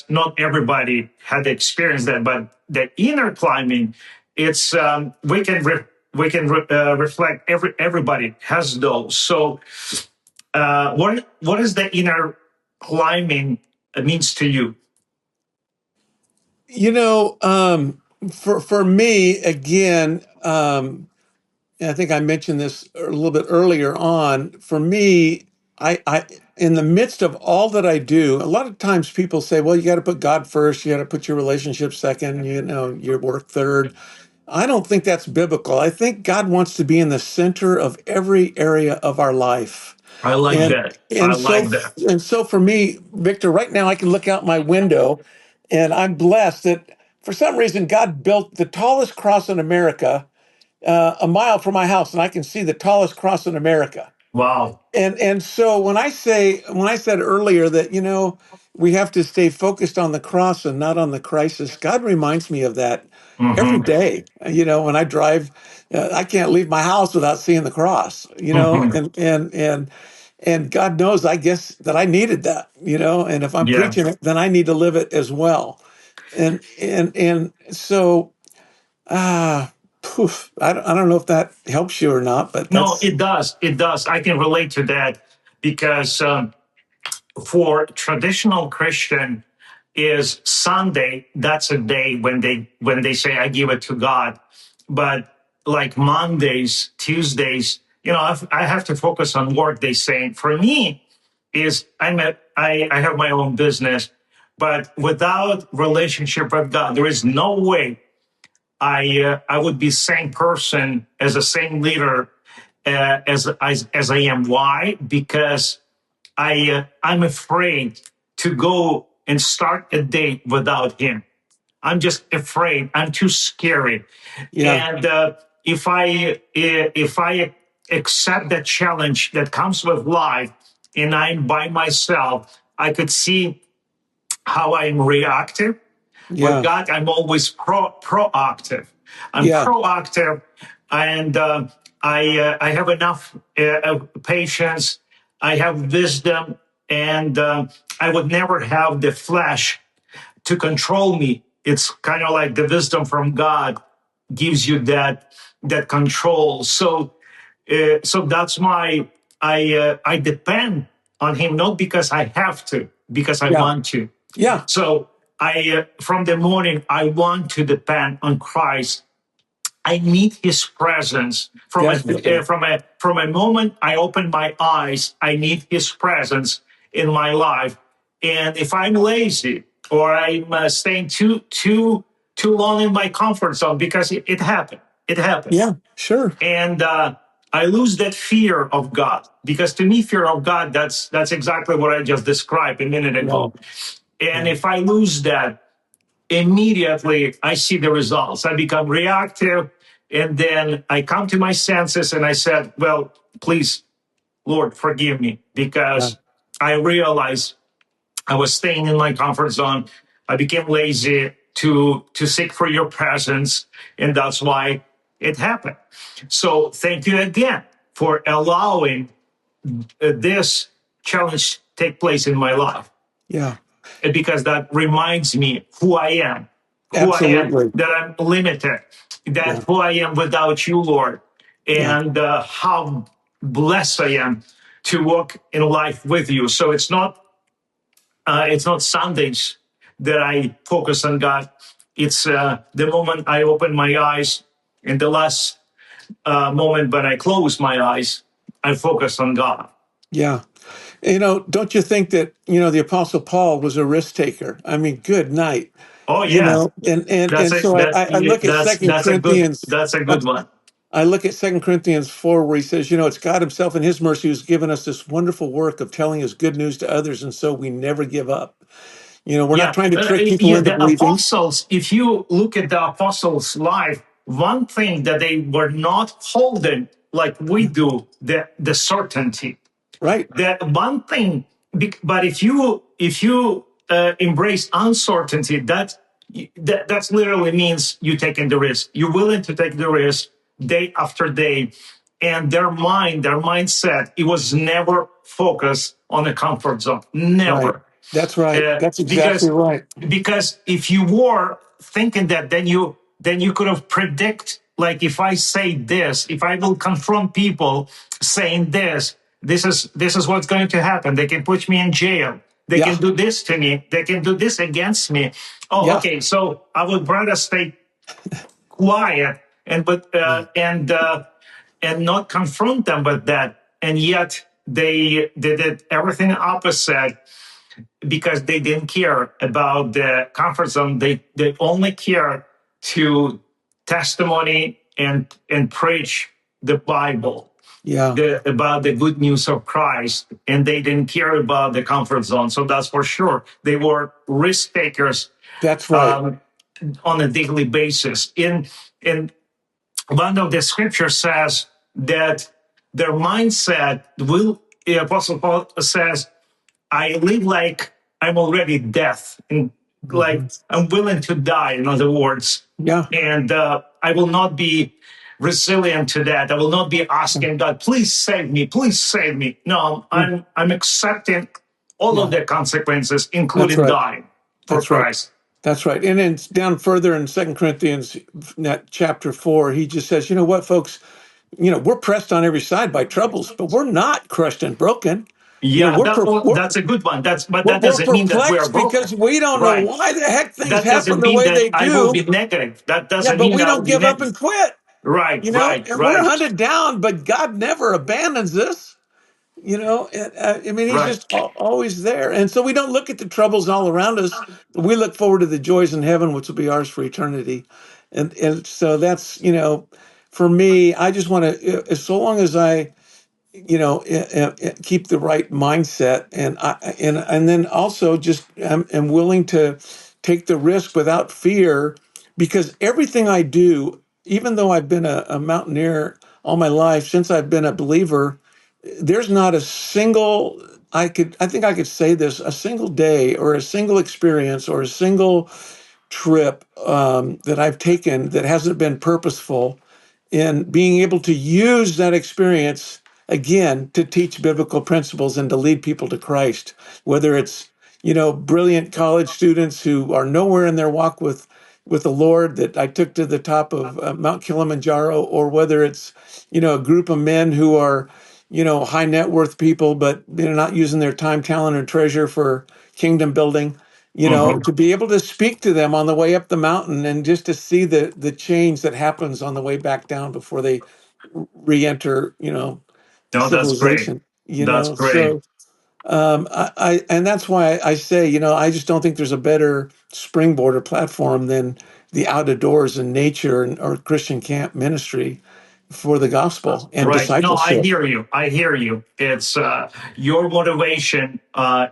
not everybody had experienced that, but the inner climbing, it's we can reflect everybody has those. So what is the inner climbing means to you? you know, um, for me again, and I think I mentioned this a little bit earlier on. For me, I in the midst of all that I do, a lot of times people say, "Well, you got to put God first. You got to put your relationship second. Your work third." I don't think that's biblical. I think God wants to be in the center of every area of our life. I like And that. I and so like that. and so for me, Victor, right now I can look out my window and I'm blessed that for some reason God built the tallest cross in America a mile from my house, and I can see the tallest cross in America. Wow. And so when I said earlier that we have to stay focused on the cross and not on the crisis, God reminds me of that every Mm-hmm. day. When I drive, I can't leave my house without seeing the cross. Mm-hmm. And God knows, I guess, that I needed that. And if I'm Yeah. preaching it, then I need to live it as well. And so poof, I don't know if that helps you or not, but No, that's it does. It does. I can relate to that because for traditional Christian, is Sunday. That's a day when they say I give it to God. But like Mondays, Tuesdays, I have to focus on work. They say for me is I have my own business, but without relationship with God, there is no way I would be same person as a same leader as I am. Why? Because I'm afraid to go and start a day without him. I'm just afraid. I'm too scary. yeah, And if I accept the challenge that comes with life, and I'm by myself, I could see how I'm reactive. With Yeah. God, I'm always proactive. I'm Yeah. proactive, and I have enough patience. I have wisdom, and I would never have the flesh to control me. It's kind of like the wisdom from God gives you that control. So that's my I depend on Him, not because I have to, because I Yeah. want to. Yeah. So I from the morning I want to depend on Christ. I need His presence Definitely. from a moment I open my eyes. I need His presence in my life. And if I'm lazy or I'm staying too long in my comfort zone, because it happened, it happened, Yeah. Sure. and I lose that fear of God, because to me, fear of God, that's exactly what I just described a minute Right. ago. And Yeah. if I lose that, immediately I see the results. I become reactive, and then I come to my senses and I said, well, please, Lord, forgive me, Yeah. because I realized I was staying in my comfort zone. I became lazy to seek for your presence, and that's why it happened. So thank you again for allowing this challenge take place in my life, Yeah. because that reminds me who I am, Absolutely. that I'm limited, that Yeah. who I am without you, Lord, Yeah. and how blessed I am to walk in life with you. So it's not Sundays that I focus on God. It's the moment I open my eyes, and the last moment when I close my eyes, I focus on God. Yeah. Don't you think that, the Apostle Paul was a risk taker? I mean, good night. Oh yeah, And so I look at Second Corinthians. that's a good one. I look at 2 Corinthians 4, where he says, it's God himself in his mercy who's given us this wonderful work of telling his good news to others. And so we never give up. We're not Yeah, trying to trick people yeah. into The believing. apostles. If you look at the apostles' life, one thing that they were not holding like we do, the certainty. Right. That one thing. But if you embrace uncertainty, that literally means you taking the risk. You're willing to take the risk day after day, and their mindset, it was never focused on the comfort zone. Right. Never. That's right. That's exactly Because right. if you were thinking that, then you could have predict, like, if I say this, if I will confront people saying this is what's going to happen. They can put me in jail. They Yeah. can do this to me. They can do this against me. Oh, Yeah. okay. So I would rather stay quiet and not confront them with that. And yet they did everything opposite, because they didn't care about the comfort zone. They only care to testimony and preach the Bible, Yeah. about the good news of Christ, and they didn't care about the comfort zone. So that's for sure. They were risk takers That's right. um, on a daily basis. In one of the scriptures says that their mindset will. The Apostle Paul says, I live like I'm already death, and like Mhm. I'm willing to die, in other words. Yeah. And I will not be resilient to that. I will not be asking God, please save me, please save me. No, I'm accepting all of Yeah. the consequences, That's including right. dying for That's right. Christ. That's right. And then down further in 2 Corinthians, that chapter 4, he just says, you know what, folks, we're pressed on every side by troubles, but we're not crushed and broken. Yeah, We're, that's a good one. But we're, that we're doesn't mean that we are perplexed broken, because we don't know right? why the heck things That happen doesn't the mean way that they I will do. be negative. That Yeah, doesn't but mean we that I will don't be give up negative. and quit, Right, right, and we're right, hunted down, but God never abandons us. I mean, he's right. just always there. And so we don't look at the troubles all around us. We look forward to the joys in heaven, which will be ours for eternity. And so that's, for me, I just want to, so long as I, keep the right mindset, and then also just am willing to take the risk without fear, because everything I do, even though I've been a mountaineer all my life, since I've been a believer, there's not a single, I think I could say this, a single day or a single experience or a single trip that I've taken that hasn't been purposeful in being able to use that experience again to teach biblical principles and to lead people to Christ, whether it's brilliant college students who are nowhere in their walk with the Lord that I took to the top of Mount Kilimanjaro, or whether it's a group of men who are high net worth people, but they're not using their time, talent, and treasure for kingdom building. To be able to speak to them on the way up the mountain and just to see the change that happens on the way back down before they re-enter, No, that's great. civilization. That's great. So and that's why I say, I just don't think there's a better springboard or platform than the out of doors and nature or Christian camp ministry for the gospel and Right. No, I discipleship. hear you. I hear you. It's your motivation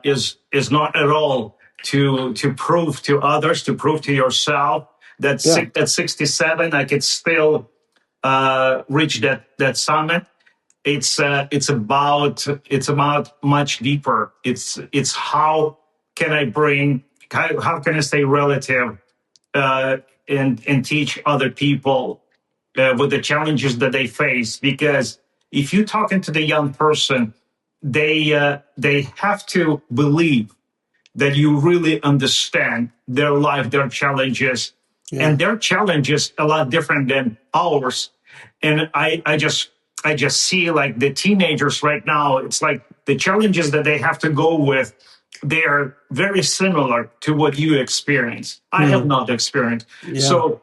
is not at all to prove to others, to prove to yourself that Yeah, at 67 I could still reach that summit. It's about much deeper. It's how can I bring how can I stay relative uh, and teach other people with the challenges that they face. Because if you're talking to the young person, they have to believe that you really understand their life, their challenges, yeah, and their challenges a lot different than ours. And I just see like the teenagers right now. It's like the challenges that they have to go with. They are very similar to what you experience. I have mm, not experienced. yeah, So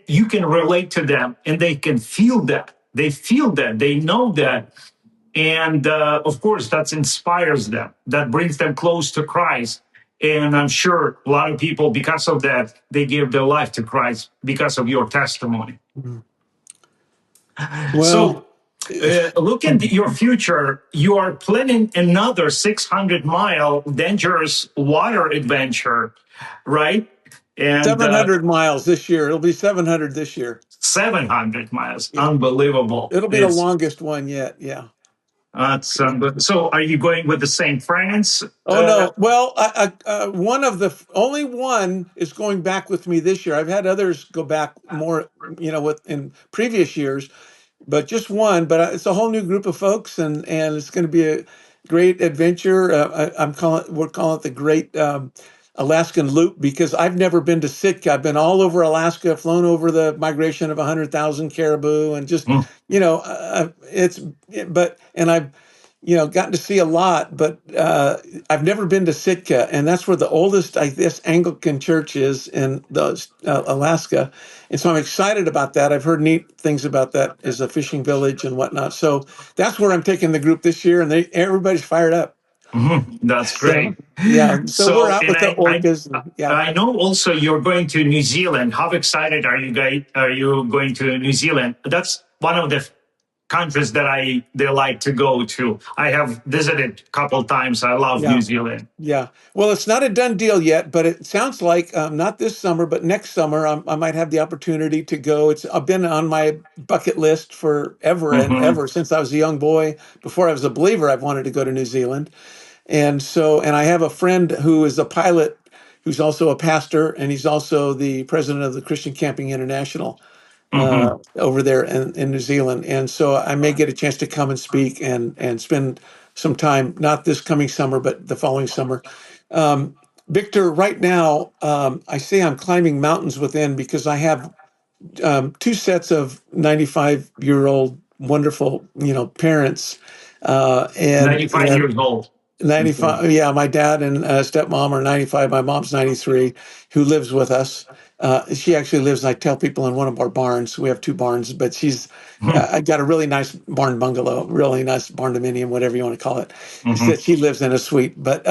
you can relate to them and they can feel that. They feel that. They know that. And of course, that inspires them. That brings them close to Christ. And I'm sure a lot of people, because of that, they give their life to Christ because of your testimony. mm. Well, So, look at your future. You are planning another 600-mile dangerous water adventure, right? And 700 miles this year. It'll be 700 this year. 700 miles, Yeah, unbelievable. it'll be the It's longest one yet. Yeah. so. Are you going with the same friends? Oh no. Well, one of the only one is going back with me this year. I've had others go back more, with in previous years, but just one. But it's a whole new group of folks, and it's going to be a great adventure. We're calling it the Great Alaskan Loop because I've never been to Sitka. I've been all over Alaska, flown over the migration of 100,000 caribou, and just Mm, it's and I've gotten to see a lot, but I've never been to Sitka, and that's where the oldest, I guess, Anglican church is in Alaska, and so I'm excited about that. I've heard neat things about that as a fishing village and whatnot. So that's where I'm taking the group this year, and everybody's fired up. that's So great. yeah, so we're So, out and with the I orcas. And, yeah. I know also you're going to New Zealand. How excited are you guys? Are you going to New Zealand? That's one of the countries that they like to go to. I have visited a couple times. I love New Yeah. Zealand. Yeah. Well, it's not a done deal yet, but it sounds like not this summer, but next summer, I might have the opportunity to go. It's I've been on my bucket list forever and Hmm. ever since I was a young boy. Before I was a believer, I've wanted to go to New Zealand. And I have a friend who is a pilot who's also a pastor, and he's also the president of the Christian Camping International Hmm. over there in New Zealand. And so I may get a chance to come and speak and spend some time, not this coming summer, but the following summer. Um, Victor, right now, I say I'm climbing mountains within because I have two sets of 95-year-old wonderful, parents, and 95 years old. Okay. 95. Yeah, my dad and stepmom are 95. My mom's 93, who lives with us. She actually lives, I tell people, in one of our barns. We have two barns, but I got a really nice barn bungalow, really nice barn dominium, whatever you want to call it. Hmm. She lives in a suite. But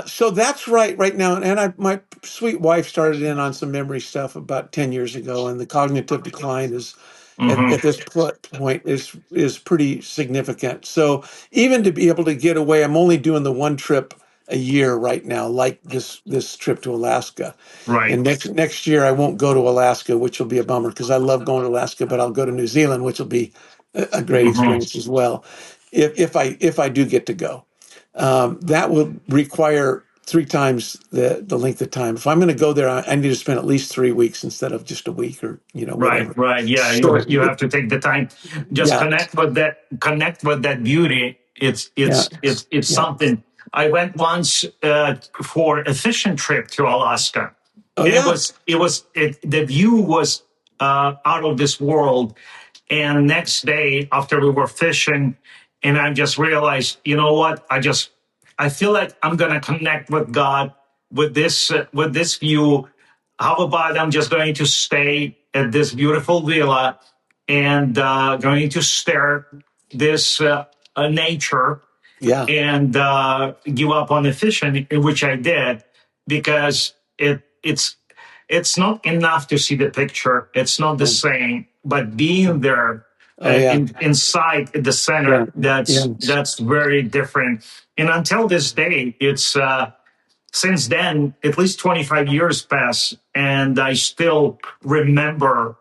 so that's right now. And my sweet wife started in on some memory stuff about 10 years ago, and the cognitive decline is Hmm. at this point is pretty significant. So even to be able to get away, I'm only doing the one trip a year right now, like this trip to Alaska. Right. And next year I won't go to Alaska, which will be a bummer because I love going to Alaska, but I'll go to New Zealand, which will be a great Hmm. experience as well, if I do get to go. That will require 3 times the length of time. If I'm going to go there, I need to spend at least 3 weeks instead of just a week or Right, whatever. right. Yeah, Short. you have to take the time. Just Yeah, connect with that beauty. yeah, It's yeah. something. I went once for a fishing trip to Alaska, Oh and yeah, the view was out of this world. And next day after we were fishing, and I just realized, you know what? I feel like I'm gonna connect with God with this view. How about I'm just going to stay at this beautiful villa and going to stare this nature yeah. and give up on the fishing, which I did because it's not enough to see the picture. It's not the Um, same, but being there oh yeah, inside at the yeah, center, yeah, that's very different. And until this day, it's since then at least 25 years pass, and I still remember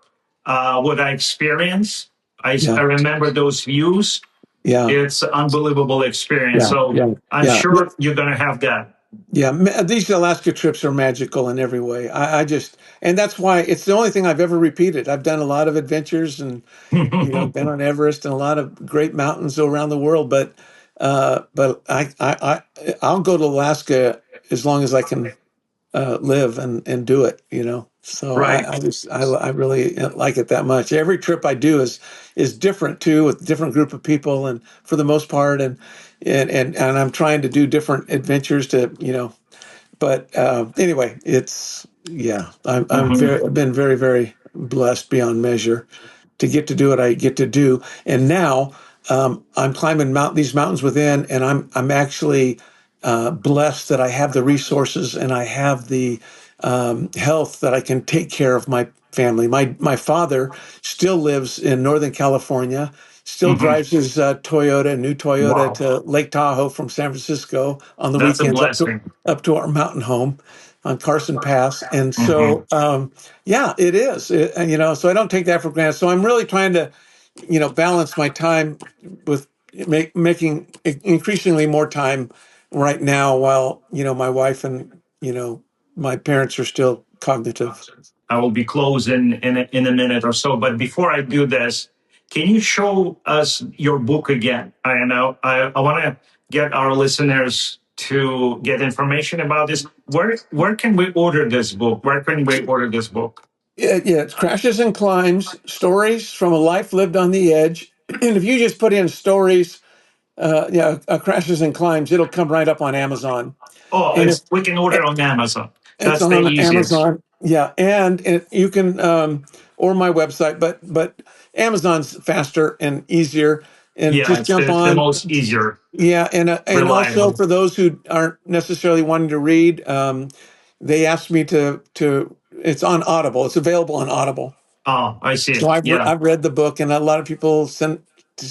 what I experienced. yeah, I remember those views. yeah, It's an unbelievable experience. yeah, So yeah, I'm yeah. sure you're going to have that. Yeah, these Alaska trips are magical in every way. I just, and that's why it's the only thing I've ever repeated. I've done a lot of adventures and, been on Everest and a lot of great mountains around the world, but I'll go to Alaska as long as I can live and do it, So Right. I really like it that much. Every trip I do is different too, with a different group of people, and for the most part, and I'm trying to do different adventures to, But anyway, it's yeah. Mhm. I've been very very blessed beyond measure to get to do what I get to do, and now I'm climbing these mountains within, and I'm actually blessed that I have the resources and I have the health that I can take care of my family. My father still lives in Northern California, still Mhm. drives his new Toyota Wow. to Lake Tahoe from San Francisco on the That's a weekends blessing. up to our mountain home on Carson Pass. And Mhm. so, yeah, it is, so I don't take that for granted. So I'm really trying to, balance my time with making increasingly more time right now while, my wife and, my parents are still cognitive. I will be closing in a minute or so. But before I do this, can you show us your book again? I know I want to get our listeners to get information about this. Where can we order this book? Where can we order this book? Yeah, it's Crashes and Climbs, Stories from a Life Lived on the Edge. And if you just put in stories, Crashes and Climbs, it'll come right up on Amazon. Oh, And if we can order on Amazon. it's That's the on easiest. Amazon, yeah, and you can or my website, but Amazon's faster and easier, and Yeah, just it's jump the on. most easier, Yeah, and also reliable. for those who aren't necessarily wanting to read, they asked me to. It's on Audible. It's available on Audible. Oh, I see. So Yeah. I've read the book, and a lot of people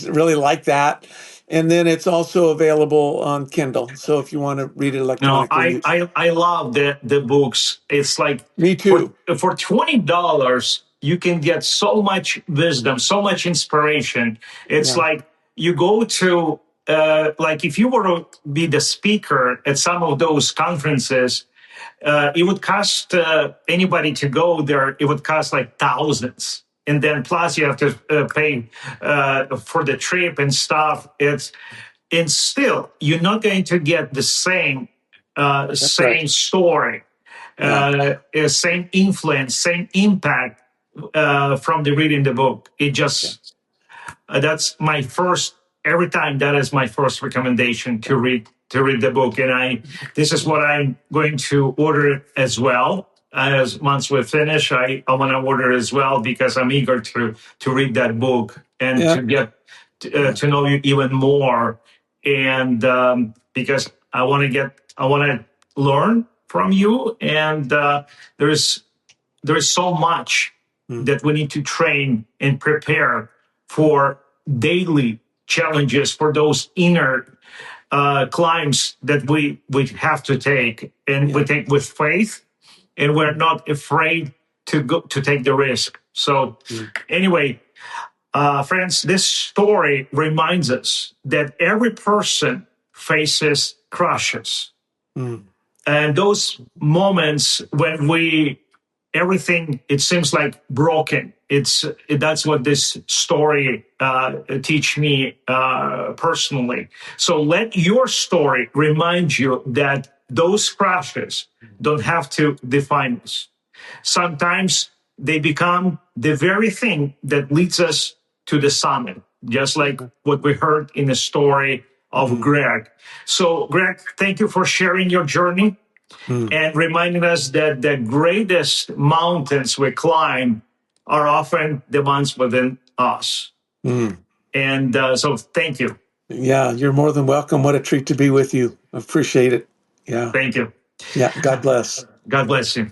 really like that. And then it's also available on Kindle. So if you want to read it No, electronically, I love the books. It's like me for too. $20 you can get so much wisdom, so much inspiration. It's Yeah, like you go to like if you were to be the speaker at some of those conferences, it would cost anybody to go there. It would cost like thousands, and then plus you have to pay for the trip and stuff. And still you're not going to get the that's right. same story, Yeah, same influence, same impact from the reading the book. It yeah, just that's my first every time that is my first recommendation to read the book, and I this is yeah, what I'm going to order as well. As once we finish, I want to order as well because I'm eager to read that book and yeah, to get yeah, to know you even more, and because I want to learn from you, and there's there's so much mm, that we need to train and prepare for daily challenges, for those inner climbs that we have to take, and we yeah, take with faith, and we're not afraid to go to take the risk. So mm, anyway, friends, this story reminds us that every person faces crushes. mm, And those moments when everything, it seems like broken. That's what this story teach me personally. So let your story remind you that those crashes don't have to define us. Sometimes they become the very thing that leads us to the summit, just like what we heard in the story of Gregg. So, Gregg, thank you for sharing your journey and reminding us that the greatest mountains we climb are often the ones within us. And so thank you. Yeah, you're more than welcome. What a treat to be with you. I appreciate it. Yeah. Thank you. Yeah. God bless. God bless you.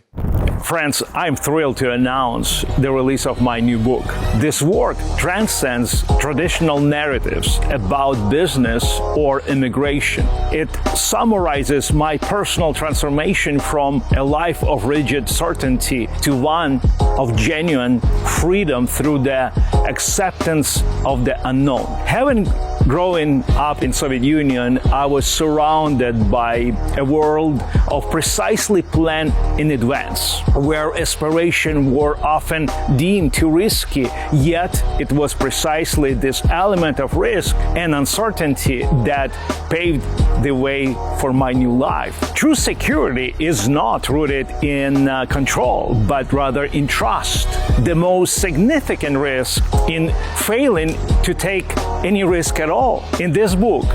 Friends, I'm thrilled to announce the release of my new book. This work transcends traditional narratives about business or immigration. It summarizes my personal transformation from a life of rigid certainty to one of genuine freedom through the acceptance of the unknown. Having growing up in Soviet Union, I was surrounded by a world of precisely planned in advance, where aspiration were often deemed too risky, yet it was precisely this element of risk and uncertainty that paved the way for my new life. True security is not rooted in control, but rather in trust. The most significant risk in failing to take any risk at all. In this book,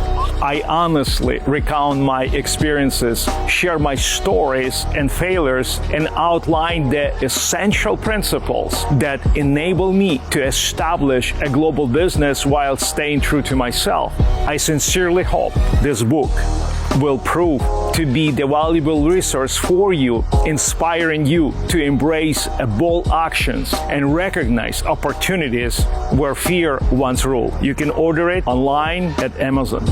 I honestly recount my experiences, share my stories and failures, and outline the essential principles that enable me to establish a global business while staying true to myself. I sincerely hope this book will prove to be the valuable resource for you, inspiring you to embrace bold actions and recognize opportunities where fear once ruled. You can order it online at Amazon.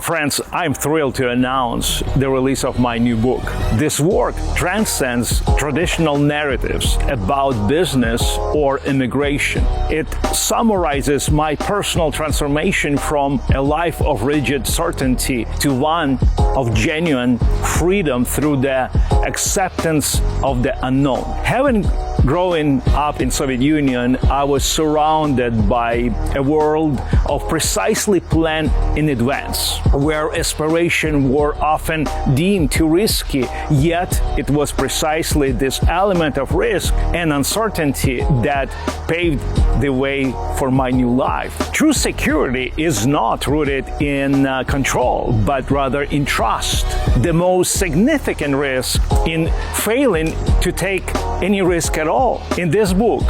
Friends, I'm thrilled to announce the release of my new book. This work transcends traditional narratives about business or immigration. It summarizes my personal transformation from a life of rigid certainty to one of genuine freedom through the acceptance of the unknown. Having grown up in Soviet Union, I was surrounded by a world of precisely planned in advance, where aspirations were often deemed too risky, yet it was precisely this element of risk and uncertainty that paved the way for my new life. True security is not rooted in control, but rather in trust. The most significant risk in failing to take any risk at all. In this book,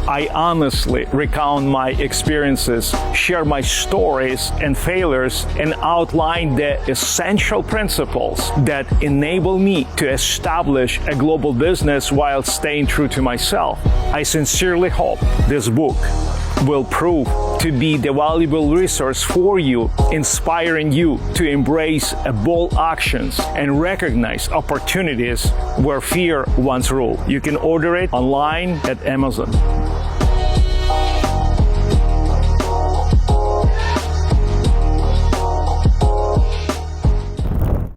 I honestly recount my experiences, share my stories and failures, and outline the essential principles that enable me to establish a global business while staying true to myself. I sincerely hope this book will prove to be the valuable resource for you, inspiring you to embrace bold actions and recognize opportunities where fear once ruled. You can order it online at Amazon.